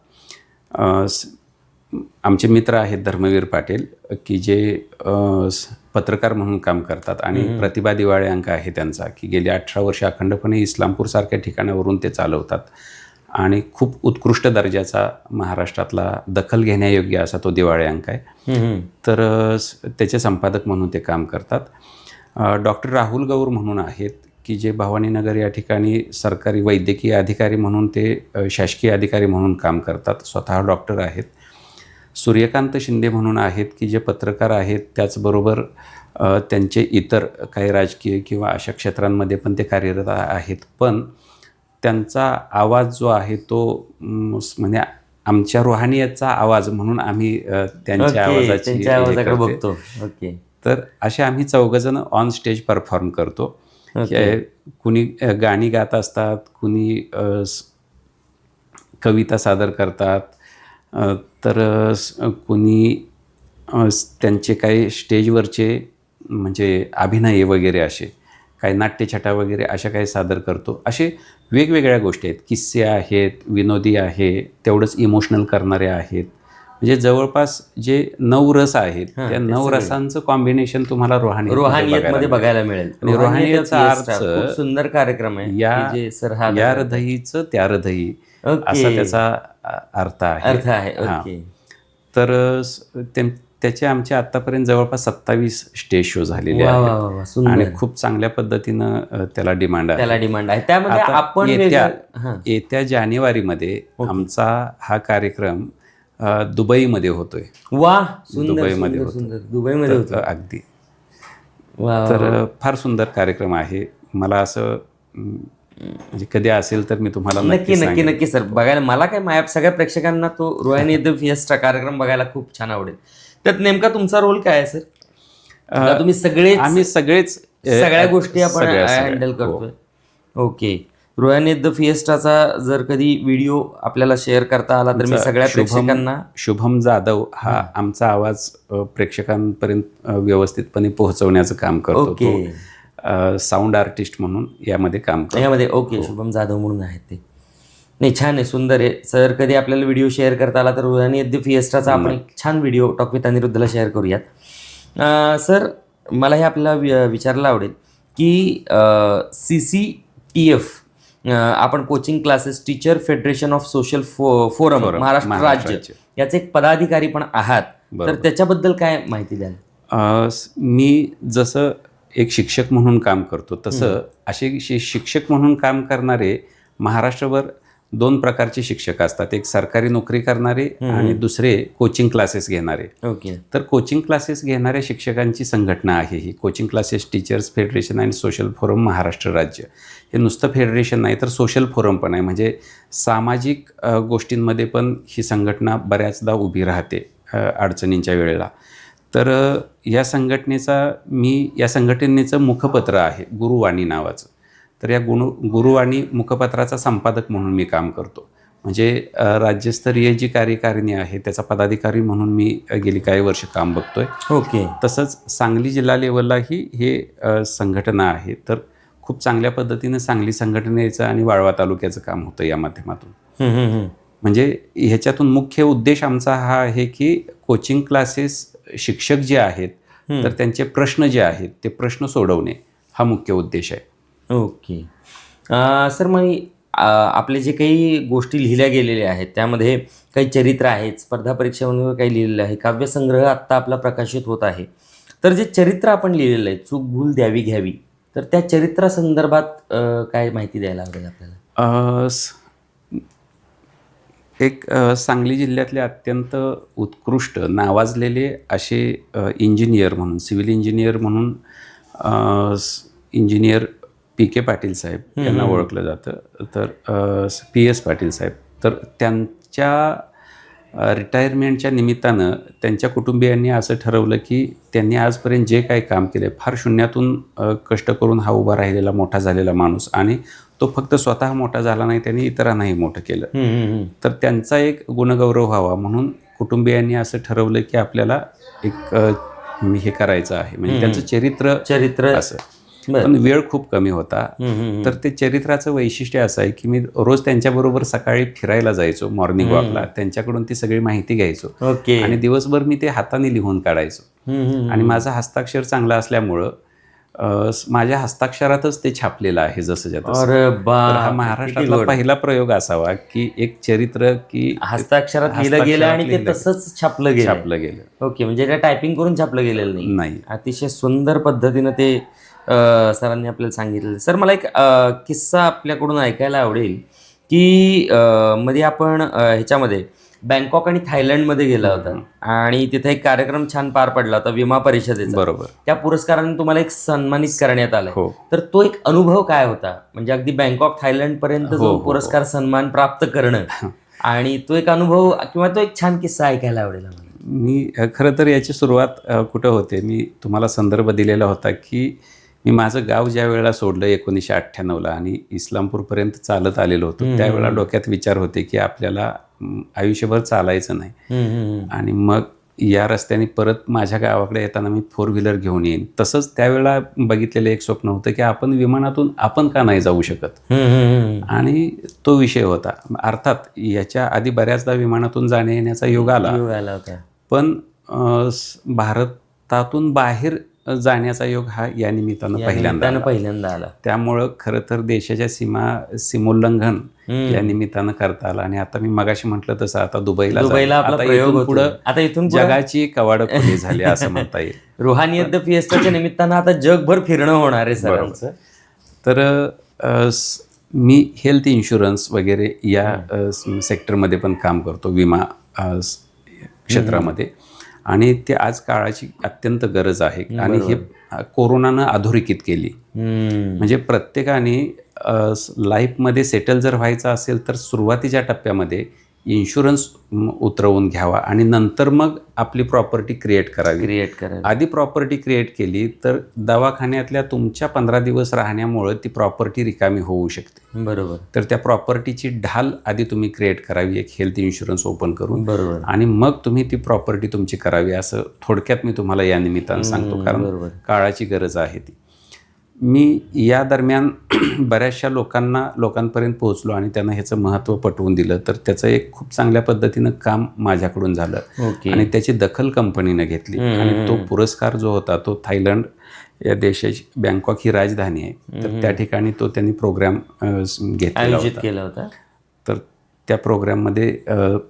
आमचे मित्र आहेत धर्मवीर पाटील, की जे पत्रकार म्हणून काम करतात आणि प्रतिभा दिवाळे अंक आहे त्यांचा, की गेली 18 वर्ष अखंडपणे इस्लामपूरसारख्या ठिकाणावरून ते चालवतात आणि खूप उत्कृष्ट दर्जाचा महाराष्ट्रातला दखल घेण्यायोग्य असा तो दिवाळे अंक आहे. तर त्याचे संपादक म्हणून ते काम करतात. डॉक्टर राहुल गौर म्हणून आहेत, की जे भवानीनगर या ठिकाणी सरकारी वैद्यकीय अधिकारी म्हणून ते शासकीय अधिकारी म्हणून काम करतात, स्वतः डॉक्टर आहेत. सूर्यकांत शिंदे म्हणून आहेत, की जे पत्रकार आहेत, त्याचबरोबर त्यांचे इतर काही राजकीय किंवा अशा क्षेत्रांमध्ये पण ते कार्यरत आहेत. पण त्यांचा आवाज जो आहे तो म्हणजे आमच्या रुहानियतचा आवाज म्हणून आम्ही त्यांच्या आवाजाची बघतो. तर असे आम्ही 4 जण ऑन स्टेज परफॉर्म करतो. कुणी गाणी गात असतात, कुणी कविता सादर करतात, तर कुणी त्यांचे काही स्टेजवरचे म्हणजे अभिनय वगैरे असे काही नाट्यछटा वगैरे अशा काही सादर करतो. असे वेगवेगळ्या गोष्टी आहेत, किस्से आहेत, विनोदी आहे, तेवढंच इमोशनल करणारे आहेत. म्हणजे जवळपास जे 9 रस आहेत त्या 9 रसांचं कॉम्बिनेशन तुम्हाला रुहानियतमध्ये बघायला मिळेल. आणि रुहानियतचा अर्थ खूप सुंदर कार्यक्रम आहे. या हृदयीचं त्या हृदयी असा त्याचा अर्थ आहे. तर त्याचे आमचे आतापर्यंत जवळपास 27 स्टेज शो झालेले आहेत आणि खूप चांगल्या पद्धतीनं त्याला डिमांड आहे. त्यामध्ये आपण येत्या जानेवारीमध्ये आमचा हा कार्यक्रम दुबईमध्ये होतोय. दुबईमध्ये होतो अगदी. तर फार सुंदर कार्यक्रम आहे. मला असं म्हणजे कधी असेल तर मी तुम्हाला नक्की सर बघायला. मला काय सगळ्या प्रेक्षकांना तो रुहानियत फिएस्टा कार्यक्रम बघायला खूप छान आवडेल. त्यात नेमका तुमचा रोल काय आहे सर? तुम्ही आम्ही सगळेच सगळ्या गोष्टी आपण सगळ्या- हँडल हो. करतोय. ओके. रोहन द फिएस्टाचा जर कधी व्हिडिओ आपल्याला शेअर करता आला तर मी सगळ्या प्रेक्षकांना शुभम जाधव हा आमचा आवाज प्रेक्षकांपर्यंत व्यवस्थितपणे पोहोचवण्याचं काम करतो. ओके. साऊंड आर्टिस्ट म्हणून यामध्ये काम करतो. यामध्ये ओके शुभम जाधव म्हणून आहेत ते. नाही, छान आहे, सुंदर आहे सर. कधी आपल्याला व्हिडिओ शेअर करता आला तर रोहन द फिएस्टाचा आपण एक छान व्हिडिओ टॉक विथ अनिरुद्धला शेअर करूयात. सर मला हे आपल्याला विचारायला आवडेल की CCTF आपण coaching classes teacher federation of social forum Maharashtra राज्य याचे एक पदाधिकारी पण आहात, तर त्याच्याबद्दल काय माहिती द्याल? मी जसं एक शिक्षक म्हणून काम करतो तसं असे शिक्षक म्हणून काम करणारे महाराष्ट्रभर 2 प्रकारचे शिक्षक असतात. एक सरकारी नोकरी करणारे आणि दुसरे कोचिंग क्लासेस घेणारे. ओके. तर कोचिंग क्लासेस घेणाऱ्या शिक्षकांची संघटना आहे ही कोचिंग क्लासेस टीचर्स फेडरेशन आणि सोशल फोरम महाराष्ट्र राज्य. हे नुसतं फेडरेशन नाही तर सोशल फोरम पण आहे, म्हणजे सामाजिक गोष्टींमध्ये पण ही संघटना बऱ्याचदा उभी राहते अडचणींच्या वेळेला. तर या संघटनेचं मुखपत्र आहे गुरुवाणी नावाचं. तर या गुरुवाणी मुखपत्राचा संपादक म्हणून मी काम करतो. म्हणजे राज्यस्तरीय जी कार्यकारिणी आहे त्याचा पदाधिकारी म्हणून मी गेली काही वर्ष काम बघतोय. ओके. तसंच सांगली जिल्हा लेवललाही हे संघटना आहे. तर खूप चांगल्या पद्धतीनं सांगली संघटनेचं आणि वाळवा तालुक्याचं काम होतं या माध्यमातून. म्हणजे ह्याच्यातून मुख्य उद्देश आमचा हा आहे की कोचिंग क्लासेस शिक्षक जे आहेत तर त्यांचे प्रश्न जे आहेत ते प्रश्न सोडवणे हा मुख्य उद्देश आहे. ओके. सर मग आपले जे काही गोष्टी लिहिल्या गेलेल्या आहेत त्यामध्ये काही चरित्र आहेत, स्पर्धा परीक्षेवर काही लिहिलेलं आहे, काव्यसंग्रह आत्ता आपला प्रकाशित होत आहे. तर जे चरित्र आपण लिहिलेलं आहे चूक भूल द्यावी घ्यावी, तर त्या चरित्रासंदर्भात काय माहिती द्यायला आवडेल आपल्याला? एक सांगली जिल्ह्यातले अत्यंत उत्कृष्ट नावाजलेले असे इंजिनियर म्हणून सिव्हिल इंजिनियर म्हणून इंजिनियर PK पाटील साहेब यांना ओळखलं जातं. तर PS पाटील साहेब, तर त्यांच्या रिटायरमेंटच्या निमित्तानं त्यांच्या कुटुंबियांनी असं ठरवलं की त्यांनी आजपर्यंत जे काही काम केले फार शून्यातून कष्ट करून हा उभा राहिलेला मोठा झालेला माणूस, आणि तो फक्त स्वतः मोठा झाला नाही, त्यांनी इतरांनाही मोठं केलं. तर त्यांचा एक गुणगौरव व्हावा म्हणून कुटुंबियांनी असं ठरवलं की आपल्याला एक हे करायचं आहे, म्हणजे त्यांचं चरित्र असं. पण वेळ खूप कमी होता. तर ते चरित्राचं वैशिष्ट्य असं आहे की मी रोज त्यांच्याबरोबर सकाळी फिरायला जायचो मॉर्निंग वॉकला, त्यांच्याकडून ती सगळी माहिती घ्यायचो आणि दिवसभर मी ते हाताने लिहून काढायचो. आणि माझं हस्ताक्षर चांगलं असल्यामुळं माझ्या हस्ताक्षरातच ते छापलेलं आहे जसं हा महाराष्ट्रातला पहिला प्रयोग असावा की एक चरित्र की हस्ताक्षरात लिहिलं गेलं आणि ते तसंच छापलं गेलं. ओके. म्हणजे ते टायपिंग करून छापलं गेलेलं नाही. अतिशय सुंदर पद्धतीनं ते सरांनी आपल्याला सांगितलं. सर मला एक किस्सा आपल्याकडून ऐकायला आवडेल की मध्ये आपण ह्याच्यामध्ये बँकॉक आणि थायलंडमध्ये गेला होता आणि तिथे एक कार्यक्रम छान पार पडला होता विमा परिषदेचा. बरोबर. त्या पुरस्काराने तुम्हाला एक सन्मानित करण्यात आलं. तर तो एक अनुभव काय होता? म्हणजे अगदी बँकॉक थायलंड पर्यंत जो पुरस्कार सन्मान प्राप्त करणं आणि तो एक अनुभव किंवा तो एक छान किस्सा ऐकायला आवडेल मला. मी खरं तर याची सुरुवात कुठं होते, मी तुम्हाला संदर्भ दिलेला होता की मी माझं गाव ज्या वेळेला सोडलं 1998ला आणि इस्लामपूरपर्यंत चालत आलेलो होतो, त्यावेळेला डोक्यात विचार होते की आपल्याला आयुष्यभर चालायचं नाही आणि मग या रस्त्याने परत माझ्या गावाकडे येताना मी 4 व्हीलर घेऊन येईन. तसंच त्यावेळेला बघितलेलं एक स्वप्न होतं की आपण विमानातून आपण का नाही जाऊ शकत, आणि तो विषय होता. अर्थात याच्या आधी बऱ्याचदा विमानातून जाण्या येण्याचा योग आला होता, पण भारतातून बाहेर जाण्याचा योग हा या निमित्तानं पहिल्यांदा आला. त्यामुळं खरं तर देशाच्या सीमोल्लंघन या निमित्तानं करता आलं. आणि आता मी मगाशी म्हटलं तसं आता दुबईला इथून जगाची कवाडं खुली झाली असं म्हणता येईल. रुहानियत द फिएस्टाच्या निमित्तानं आता जगभर फिरणं होणार आहे सरांचं. तर मी हेल्थ इन्शुरन्स वगैरे या सेक्टरमध्ये पण काम करतो, विमा क्षेत्रामध्ये, आणि ते आज काळाची अत्यंत गरज आहे. आणि हे कोरोनानं अधोरेखित केली. म्हणजे प्रत्येकाने लाईफमध्ये सेटल जर व्हायचं असेल तर सुरुवातीच्या टप्प्यामध्ये इन्शुरन्स उतरवून घ्यावा आणि नंतर मग आपली प्रॉपर्टी क्रिएट करावी. आधी प्रॉपर्टी क्रिएट केली तर दवाखान्यातल्या तुमच्या 15 दिवस राहण्यामुळं ती प्रॉपर्टी रिकामी होऊ शकते. बरोबर. तर त्या प्रॉपर्टीची ढाल आधी तुम्ही क्रिएट करावी, एक हेल्थ इन्शुरन्स ओपन करून. बरोबर. आणि मग तुम्ही ती प्रॉपर्टी तुमची करावी, असं थोडक्यात मी तुम्हाला या निमित्तानं सांगतो, कारण काळाची गरज आहे ती. मी या दरम्यान बऱ्याचशा लोकांपर्यंत पोहोचलो आणि त्यांना ह्याचं महत्त्व पटवून दिलं. तर त्याचं एक खूप चांगल्या पद्धतीनं काम माझ्याकडून झालं. आणि त्याची दखल कंपनीनं घेतली आणि तो पुरस्कार जो होता तो थायलंड या देशाची, बँकॉक ही राजधानी आहे, तर त्या ठिकाणी तो त्यांनी प्रोग्राम आयोजित केला होता. तर त्या प्रोग्राममध्ये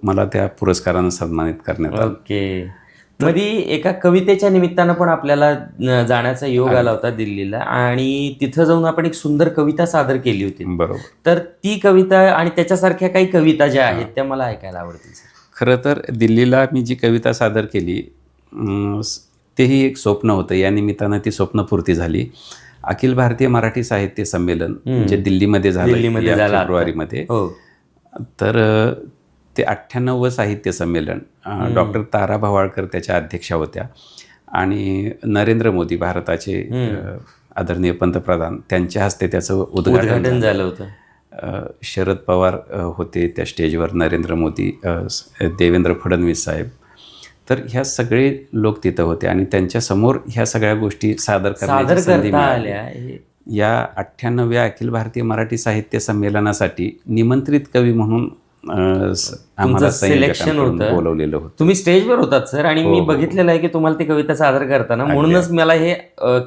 मला त्या पुरस्कारानं सन्मानित करण्यात आलं. मध्ये एका कवितेच्या निमित्तानं पण आपल्याला जाण्याचा योग आला होता दिल्लीला, आणि तिथं जाऊन आपण एक सुंदर कविता सादर केली होती. बरोबर. तर ती कविता आणि त्याच्यासारख्या काही कविता ज्या आहेत त्या मला ऐकायला आवडतील. खरं तर दिल्लीला मी जी कविता सादर केली तेही एक स्वप्न होतं. या निमित्तानं ती स्वप्नपूर्ती झाली. अखिल भारतीय मराठी साहित्य संमेलन जे दिल्लीमध्ये झालं फेब्रुवारीमध्ये, तर ते 98वं साहित्य संमेलन, डॉक्टर तारा भवाळकर त्याच्या अध्यक्षा होत्या आणि नरेंद्र मोदी भारताचे आदरणीय पंतप्रधान त्यांच्या हस्ते त्याचं उद्घाटन झालं होतं. शरद पवार होते त्या स्टेजवर, नरेंद्र मोदी, देवेंद्र फडणवीस साहेब. तर ह्या सगळे लोक तिथं होते आणि त्यांच्यासमोर ह्या सगळ्या गोष्टी सादर करण्याची संधी मिळाली. या 98व्या अखिल भारतीय मराठी साहित्य संमेलनासाठी निमंत्रित कवी म्हणून आम्हाला सिलेक्शन होतं, बोलवलेलं होतं. तुम्ही स्टेजवर होतात सर, आणि मी बघितलेलं आहे की तुम्हाला ती कविता सादर करताना. म्हणूनच मला हे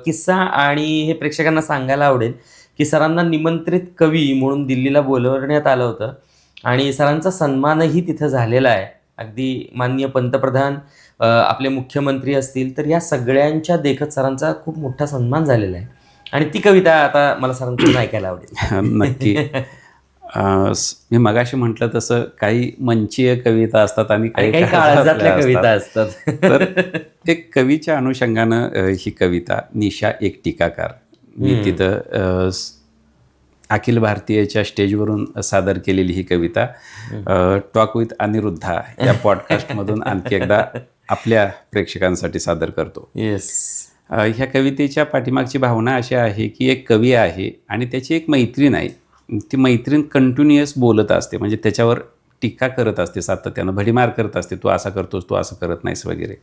किस्सा आणि हे प्रेक्षकांना सांगायला आवडेल की सरांना निमंत्रित कवी म्हणून दिल्लीला बोलवण्यात आलं होतं आणि सरांचा सन्मानही तिथं झालेला आहे. अगदी माननीय पंतप्रधान, आपले मुख्यमंत्री असतील, तर या सगळ्यांच्या देखत सरांचा खूप मोठा सन्मान झालेला आहे. आणि ती कविता आता मला सरांकडून ऐकायला आवडेल. नक्की. मी मगाशी म्हटलं तसं काही मंचीय कविता असतात आणि काही काळजातल्या कविता असतात. तर एक कवीच्या अनुषंगानं ही कविता, निशा एक टीकाकार, मी तिथं अखिल भारतीयच्या स्टेजवरून सादर केलेली ही कविता टॉक विथ अनिरुद्धा या पॉडकास्टमधून आणखी एकदा आपल्या प्रेक्षकांसाठी सादर करतो. ह्या कवितेच्या पाठीमागची भावना अशी आहे की एक कवी आहे आणि त्याची एक मैत्रीण आहे. ती मैत्रीण कंटिन्युअस बोलत असते, म्हणजे त्याच्यावर टीका करत असते, सातत्यानं भडीमार करत असते, तू असं करतोस, तू असं करत नाहीस वगैरे,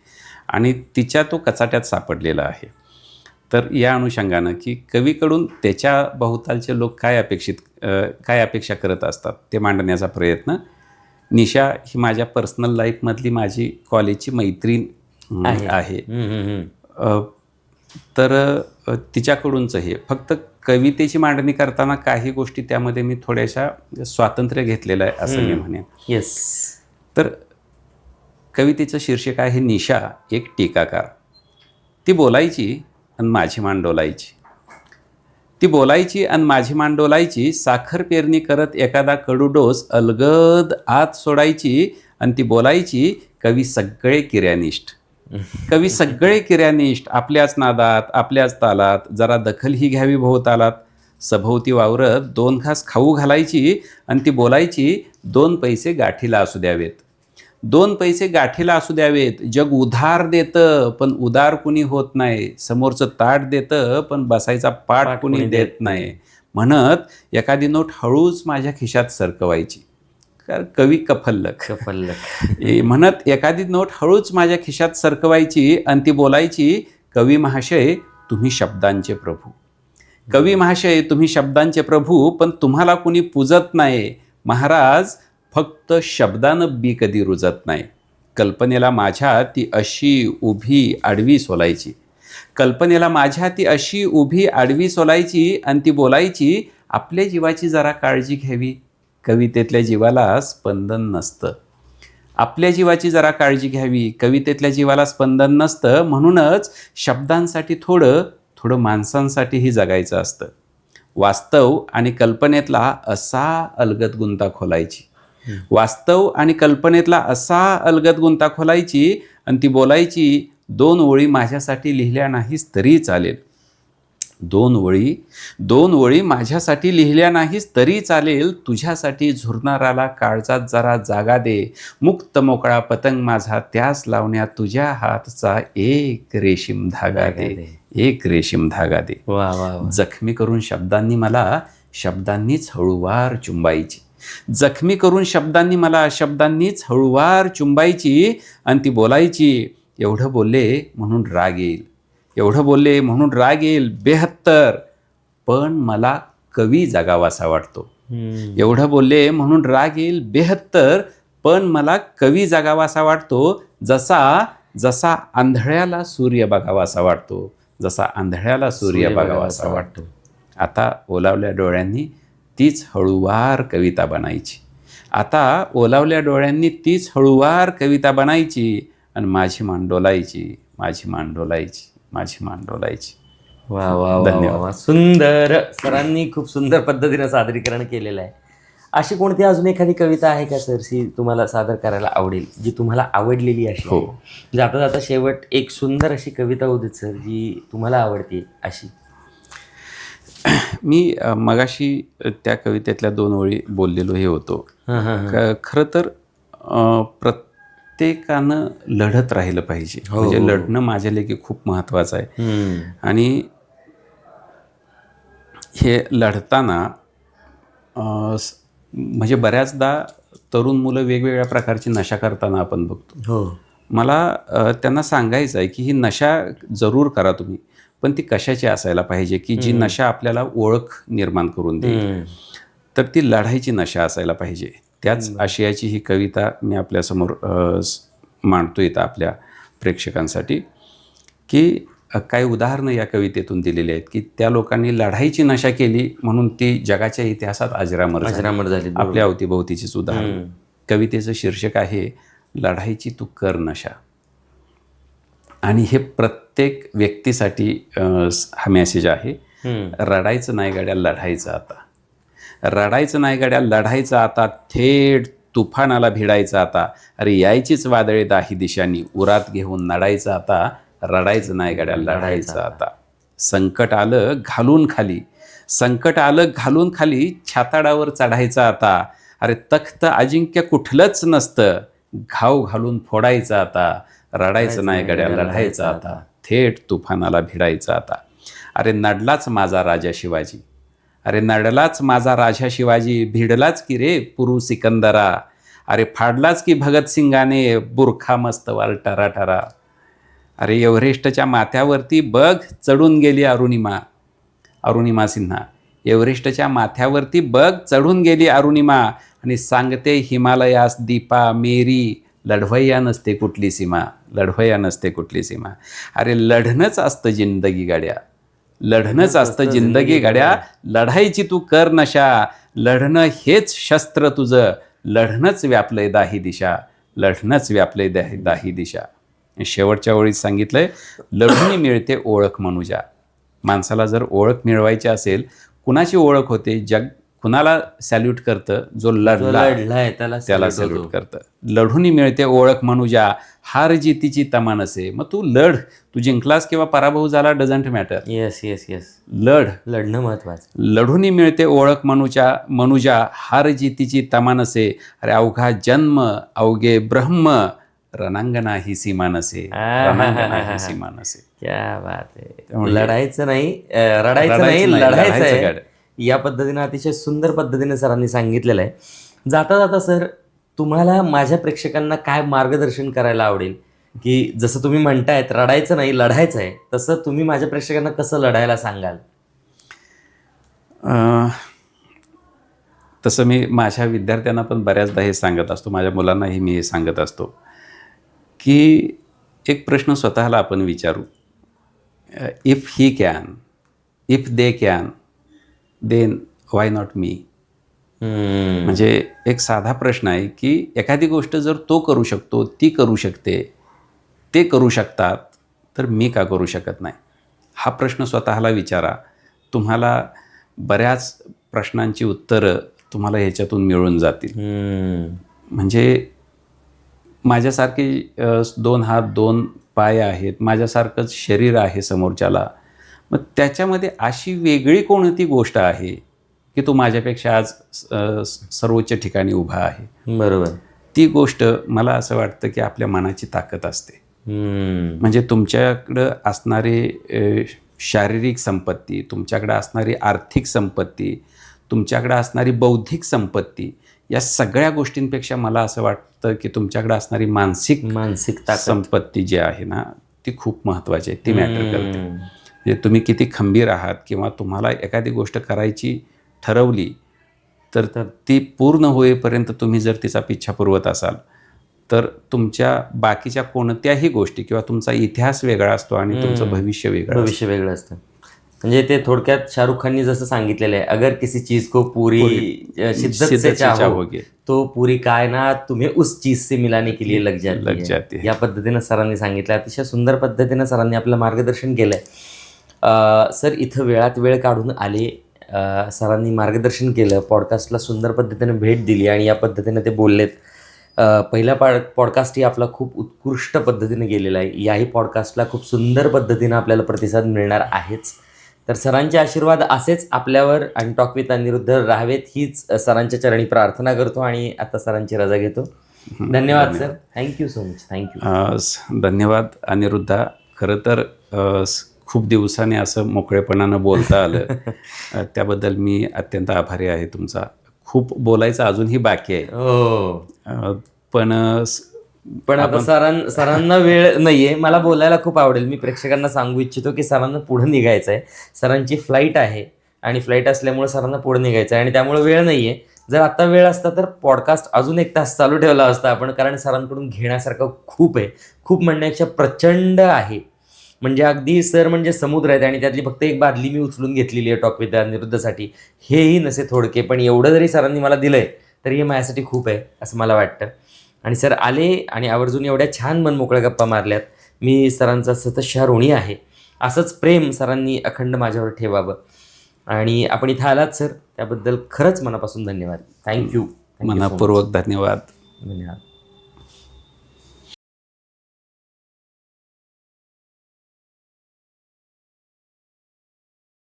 आणि तिच्या तो कचाट्यात सापडलेला आहे. तर या अनुषंगानं की कवीकडून त्याच्या भोवतालचे लोक काय अपेक्षा करत असतात ते मांडण्याचा प्रयत्न. निशा ही माझ्या पर्सनल लाईफमधली माझी कॉलेजची मैत्रीण आहे. तर तिच्याकडूनच हे फक्त कवितेची मांडणी करताना काही गोष्टी त्यामध्ये मी थोड्याशा स्वातंत्र्य घेतलेलं आहे असं मी म्हणेन. तर कवितेचं शीर्षक आहे निशा एक टीकाकार. ती बोलायची आणि माझी मान डोलायची. ती बोलायची आणि माझी मान डोलायची. साखर पेरणी करत एखादा कडू डोस अलगद आत सोडायची आणि ती बोलायची, कवी सगळे किर्यानिष्ठ, कवी सगळे किर्यानिष्ठ, आपल्याच नादात आपल्याच तालात, जरा दखल ही घ्यावी भोवतालात. सभोवती वावरत 2 घास खाऊ घालायची आणि ती बोलायची, 2 पैसे गाठीला असू द्यावेत, 2 पैसे गाठीला असू द्यावेत. जग उधार देतं पण उदार कुणी होत नाही, समोरचं ताट देतं पण बसायचा पाठ कुणी देत नाही. म्हणत एखादी नोट हळूच माझ्या खिशात सरकवायची. कवी कफल्लक म्हणत एखादी नोट हळूच माझ्या खिशात सरकवायची आणि ती बोलायची, कवी महाशय तुम्ही शब्दांचे प्रभू, कवी महाशय तुम्ही शब्दांचे प्रभू, पण तुम्हाला कुणी पूजत नाही. महाराज फक्त शब्दानं बी कधी रुजत नाही. कल्पनेला माझ्या ती अशी उभी आडवी सोलायची, कल्पनेला माझ्या ती अशी उभी आडवी सोलायची आणि ती बोलायची, आपल्या जीवाची जरा काळजी घ्यावी, कवितेतल्या जीवाला स्पंदन नसतं. आपल्या जीवाची जरा काळजी घ्यावी, कवितेतल्या जीवाला स्पंदन नसतं. म्हणूनच शब्दांसाठी थोडं माणसांसाठीही जगायचं असतं. वास्तव आणि कल्पनेतला असा अलगद गुंता खोलायची, वास्तव आणि कल्पनेतला असा अलगद गुंता खोलायची आणि ती बोलायची, 2 ओळी माझ्यासाठी लिहिल्या नाहीस तरी चालेल, दोन वळी माझ्यासाठी लिहिल्या नाहीस तरी चालेल, तुझ्यासाठी झुरणाराला काळजात जरा जागा दे, मुक्त मोकळा पतंग माझा त्यास लावण्यात तुझ्या हातचा एक रेशीम धागा दे, एक रेशीम धागा दे. वा वा वा. जखमी करून शब्दांनी मला शब्दांनीच हळूवार चुंबायची, जखमी करून शब्दांनी मला शब्दांनीच हळूवार चुंबायची आणि ती बोलायची, एवढं बोलले म्हणून राग येईल, एवढं बोलले म्हणून राग येईल 72, पण मला कवी जगावासा वाटतो. एवढं बोलले म्हणून राग येईल 72, पण मला कवी जगावासा वाटतो, जसा जसा आंधळ्याला सूर्य बघावासा वाटतो, जसा आंधळ्याला सूर्य बघावासा वाटतो. आता ओलावल्या डोळ्यांनी तीच हळूवार कविता बनायची, आता ओलावल्या डोळ्यांनी तीच हळूवार कविता बनायची आणि माझी मान डोलायची, माझी मान डोलायची, माझी मान डोलायची. वा वा वा वा. सुंदर. सरांनी खूप सुंदर पद्धतीनं सादरीकरण केलेलं आहे. अशी कोणती अजून एखादी कविता आहे का सरशी तुम्हाला सादर करायला आवडेल, जी तुम्हाला आवडलेली अशी? हो. जाता जाता शेवट एक सुंदर अशी कविता होती सर, जी तुम्हाला आवडते अशी. मी मगाशी त्या कवितेतल्या 2 ओळी बोललेलो हे होतो. खरं तर प्रत्येकानं लढत राहिलं पाहिजे, म्हणजे लढणं माझ्या लेखी खूप महत्त्वाचं आहे. आणि हे लढताना म्हणजे बऱ्याचदा तरुण मुलं वेगवेगळ्या प्रकारची नशा करताना आपण बघतो. मला त्यांना सांगायचं आहे की ही नशा जरूर करा तुम्ही, पण ती कशाची असायला पाहिजे की जी नशा आपल्याला ओळख निर्माण करून देईल. तर ती लढाईची नशा असायला पाहिजे. त्याच आशयाची ही कविता मी आपल्यासमोर मांडतो इथं आपल्या प्रेक्षकांसाठी, की काही उदाहरणं या कवितेतून दिलेली आहेत की त्या लोकांनी लढाईची नशा केली म्हणून ती जगाच्या इतिहासात अजरामर झाली. आपल्या अवतीभोवतीचीच उदाहरण. कवितेचं शीर्षक आहे लढाईची तू कर नशा. आणि हे प्रत्येक व्यक्तीसाठी हा मेसेज आहे. रडायचं नाही गाड्या, लढायचं आता. रडायचं नाही गाड्या, लढायचं आता. थेट तुफानाला भिडायचं आता. अरे यायचीच वादळे दाही दिशांनी, उरात घेऊन नडायचं आता. रडायचं नाही गाड्या, लढायचं आता. संकट आलं घालून खाली, संकट आलं घालून खाली, छाताडावर चढायचं आता. अरे तख्त अजिंक्य कुठलंच नसतं, घाव घालून फोडायचं आता. रडायचं नाही गड्या, लढायचं आता. थेट तुफानाला भिडायचं आता. अरे नडलाच माझा राजा शिवाजी, अरे नडलाच माझा राजा शिवाजी, भिडलाच की रे पुरू सिकंदरा. अरे फाडलाच की भगतसिंगाने बुरखा मस्तवाल टरा टरा. अरे एव्हरेस्टच्या माथ्यावरती बघ चढून गेली अरुणिमा, अरुणिमा सिन्हा. एव्हरेस्टच्या माथ्यावरती बघ चढून गेली अरुणिमा, आणि सांगते हिमालयास दीपा मेरी, लढवय्या नसते कुठली सीमा, लढवय्या नसते कुठली सीमा. अरे लढणंच असतं जिंदगी गाड्या, लढणंच असतं जिंदगी गाड्या. लढायची तू कर नशा, लढणं हेच शस्त्र तुझं. लढणंच व्यापलंय दाही दिशा, लढणंच व्यापलंय दाही दिशा. शेवटच्या ओळीत सांगितलंय लढून मिळते ओळख मनुजा. माणसाला जर ओळख मिळवायची असेल, कुणाची ओळख होते? जग कुणाला सॅल्यूट करतं? जो लढलाय त्याला सॅल्यूट करतं. लढून मिळते ओळख मनुजा, हार जितीची तमा नसे. मग तू लढ, तू जिंकलास किंवा पराभव झाला, doesn't matter. Yes yes yes. लढणं महत्वाचं. लढून मिळते ओळख मनुजा, हार जितीची तमा नसे. अरे अवघा जन्म अवघे ब्रह्म, रणांगणा ही सीमा नसे, रणांगणा ही सीमा नसे. क्या बात आहे. लढायचं नाही, रडायचं नाही, लढायचं आहे. या पद्धतीनं अतिशय सुंदर पद्धतीने सरांनी सांगितलेलं आहे. जाता जाता सर, तुम्हाला माझ्या प्रेक्षकांना काय मार्गदर्शन करायला आवडेल, की जसं तुम्ही म्हणतायत रडायचं नाही लढायचं आहे, तसं तुम्ही माझ्या प्रेक्षकांना कसं लढायला सांगाल? तसं मी माझ्या विद्यार्थ्यांना पण बऱ्याचदा हे सांगत असतो, माझ्या मुलांनाही मी हे सांगत असतो की एक प्रश्न स्वतःला आपण विचारू, if he can, if they can, then why not me. म्हणजे एक साधा प्रश्न आहे की एखादी गोष्ट जर तो करू शकतो, ती करू शकते, ते करू शकतात, तर मी का करू शकत नाही? हा प्रश्न स्वतःला विचारा. तुम्हाला बऱ्याच प्रश्नांची उत्तरं तुम्हाला ह्याच्यातून मिळून जातील. म्हणजे माझ्यासारखे 2 हात 2 पाय आहेत, माझ्यासारखंच शरीर आहे समोरच्याला, मग त्याच्यामध्ये अशी वेगळी कोणती गोष्ट आहे की तू माझ्यापेक्षा आज सर्वोच्च ठिकाणी उभा आहे. बरोबर. ती गोष्ट मला असं वाटतं की आपल्या मनाची ताकद असते. म्हणजे तुमच्याकडं असणारी शारीरिक संपत्ती, तुमच्याकडे असणारी आर्थिक संपत्ती, तुमच्याकडे असणारी बौद्धिक संपत्ती, या सगळ्या गोष्टींपेक्षा मला असं वाटतं की तुमच्याकडे असणारी मानसिक ताकद, संपत्ती जी आहे ना, ती खूप महत्त्वाची आहे. ती मॅटर करते. म्हणजे तुम्ही किती खंबीर आहात किंवा तुम्हाला एखादी गोष्ट करायची ठरवली तर ती पूर्ण होईपर्यंत तुम्ही जर तिचा पिच्छा पुरवत असाल तर तुमच्या बाकीच्या कोणत्याही गोष्टी किंवा तुमचा इतिहास वेगळा असतो आणि तुमचं भविष्य वेगळं असतं. म्हणजे ते थोडक्यात शाहरुख खाननी जसं सांगितलेलं आहे, अगर किसी चीज को पूरी शिद्दत से चाहोगे तो पूरी कायनात तुम्हें उस चीज से मिलाने के लिए लग जाती है. या पद्धतीनं सरांनी सांगितलं. अतिशय सुंदर पद्धतीनं सरांनी आपलं मार्गदर्शन केलंय. सर इथं वेळात वेळ काढून आले, सरांनी मार्गदर्शन केलं, पॉडकास्टला सुंदर पद्धतीने भेट दिली आणि या पद्धतीने ते बोललेत. पहिला पॉडकास्टही आपला खूप उत्कृष्ट पद्धतीने गेलेला आहे. याही पॉडकास्टला खूप सुंदर पद्धतीनं आपल्याला प्रतिसाद मिळणार आहेच. तर सरांचे आशीर्वाद असेच आपल्यावर आणि टॉक विथ अनिरुद्ध राहावेत हीच सरांच्या चरणी प्रार्थना करतो आणि आता सरांची रजा घेतो. धन्यवाद sir. Thank you so much. Thank you. धन्यवाद अनिरुद्धा. खरं तर खूप दिवसांनी असं मोकळेपणानं बोलता आलं त्याबद्दल मी अत्यंत आभारी आहे तुमचा. खूप बोलायचं अजूनही बाकी आहे. हो. पण आता सरांना वेळ नाहीये. मला बोलायला खूप आवडेल. मी प्रेक्षकांना सांगू इच्छितो की सरांना पुढे निघायचं आहे. सरांची फ्लाईट आहे आणि फ्लाईट असल्यामुळे सरांना पुढे निघायचं आहे आणि त्यामुळे वेळ नाहीये. जर आता वेळ असता तर पॉडकास्ट अजून 1 तास चालू ठेवला असता आपण, कारण सरांकडून घेण्यासारखं खूप आहे. खूप म्हणण्यापेक्षा प्रचंड आहे. म्हणजे अगदी सर म्हणजे समुद्र आहेत आणि त्यातली फक्त एक बादली मी उचलून घेतलेली आहे टॉक विथ अनिरुद्धसाठी. हेही नसे थोडके, पण एवढं जरी सरांनी मला दिलंय तरी हे माझ्यासाठी खूप आहे असं मला वाटतं. आणि सर आले आणि आवर्जून एवढ्या छान मनमोकळ्या गप्पा मारल्यात. मी सरांचा सततशः ऋणी आहे. असंच प्रेम सरांनी अखंड माझ्यावर ठेवावं. आणि आपण इथं आलात सर, त्याबद्दल खरंच मनापासून धन्यवाद. थँक्यू. मनपूर्वक धन्यवाद.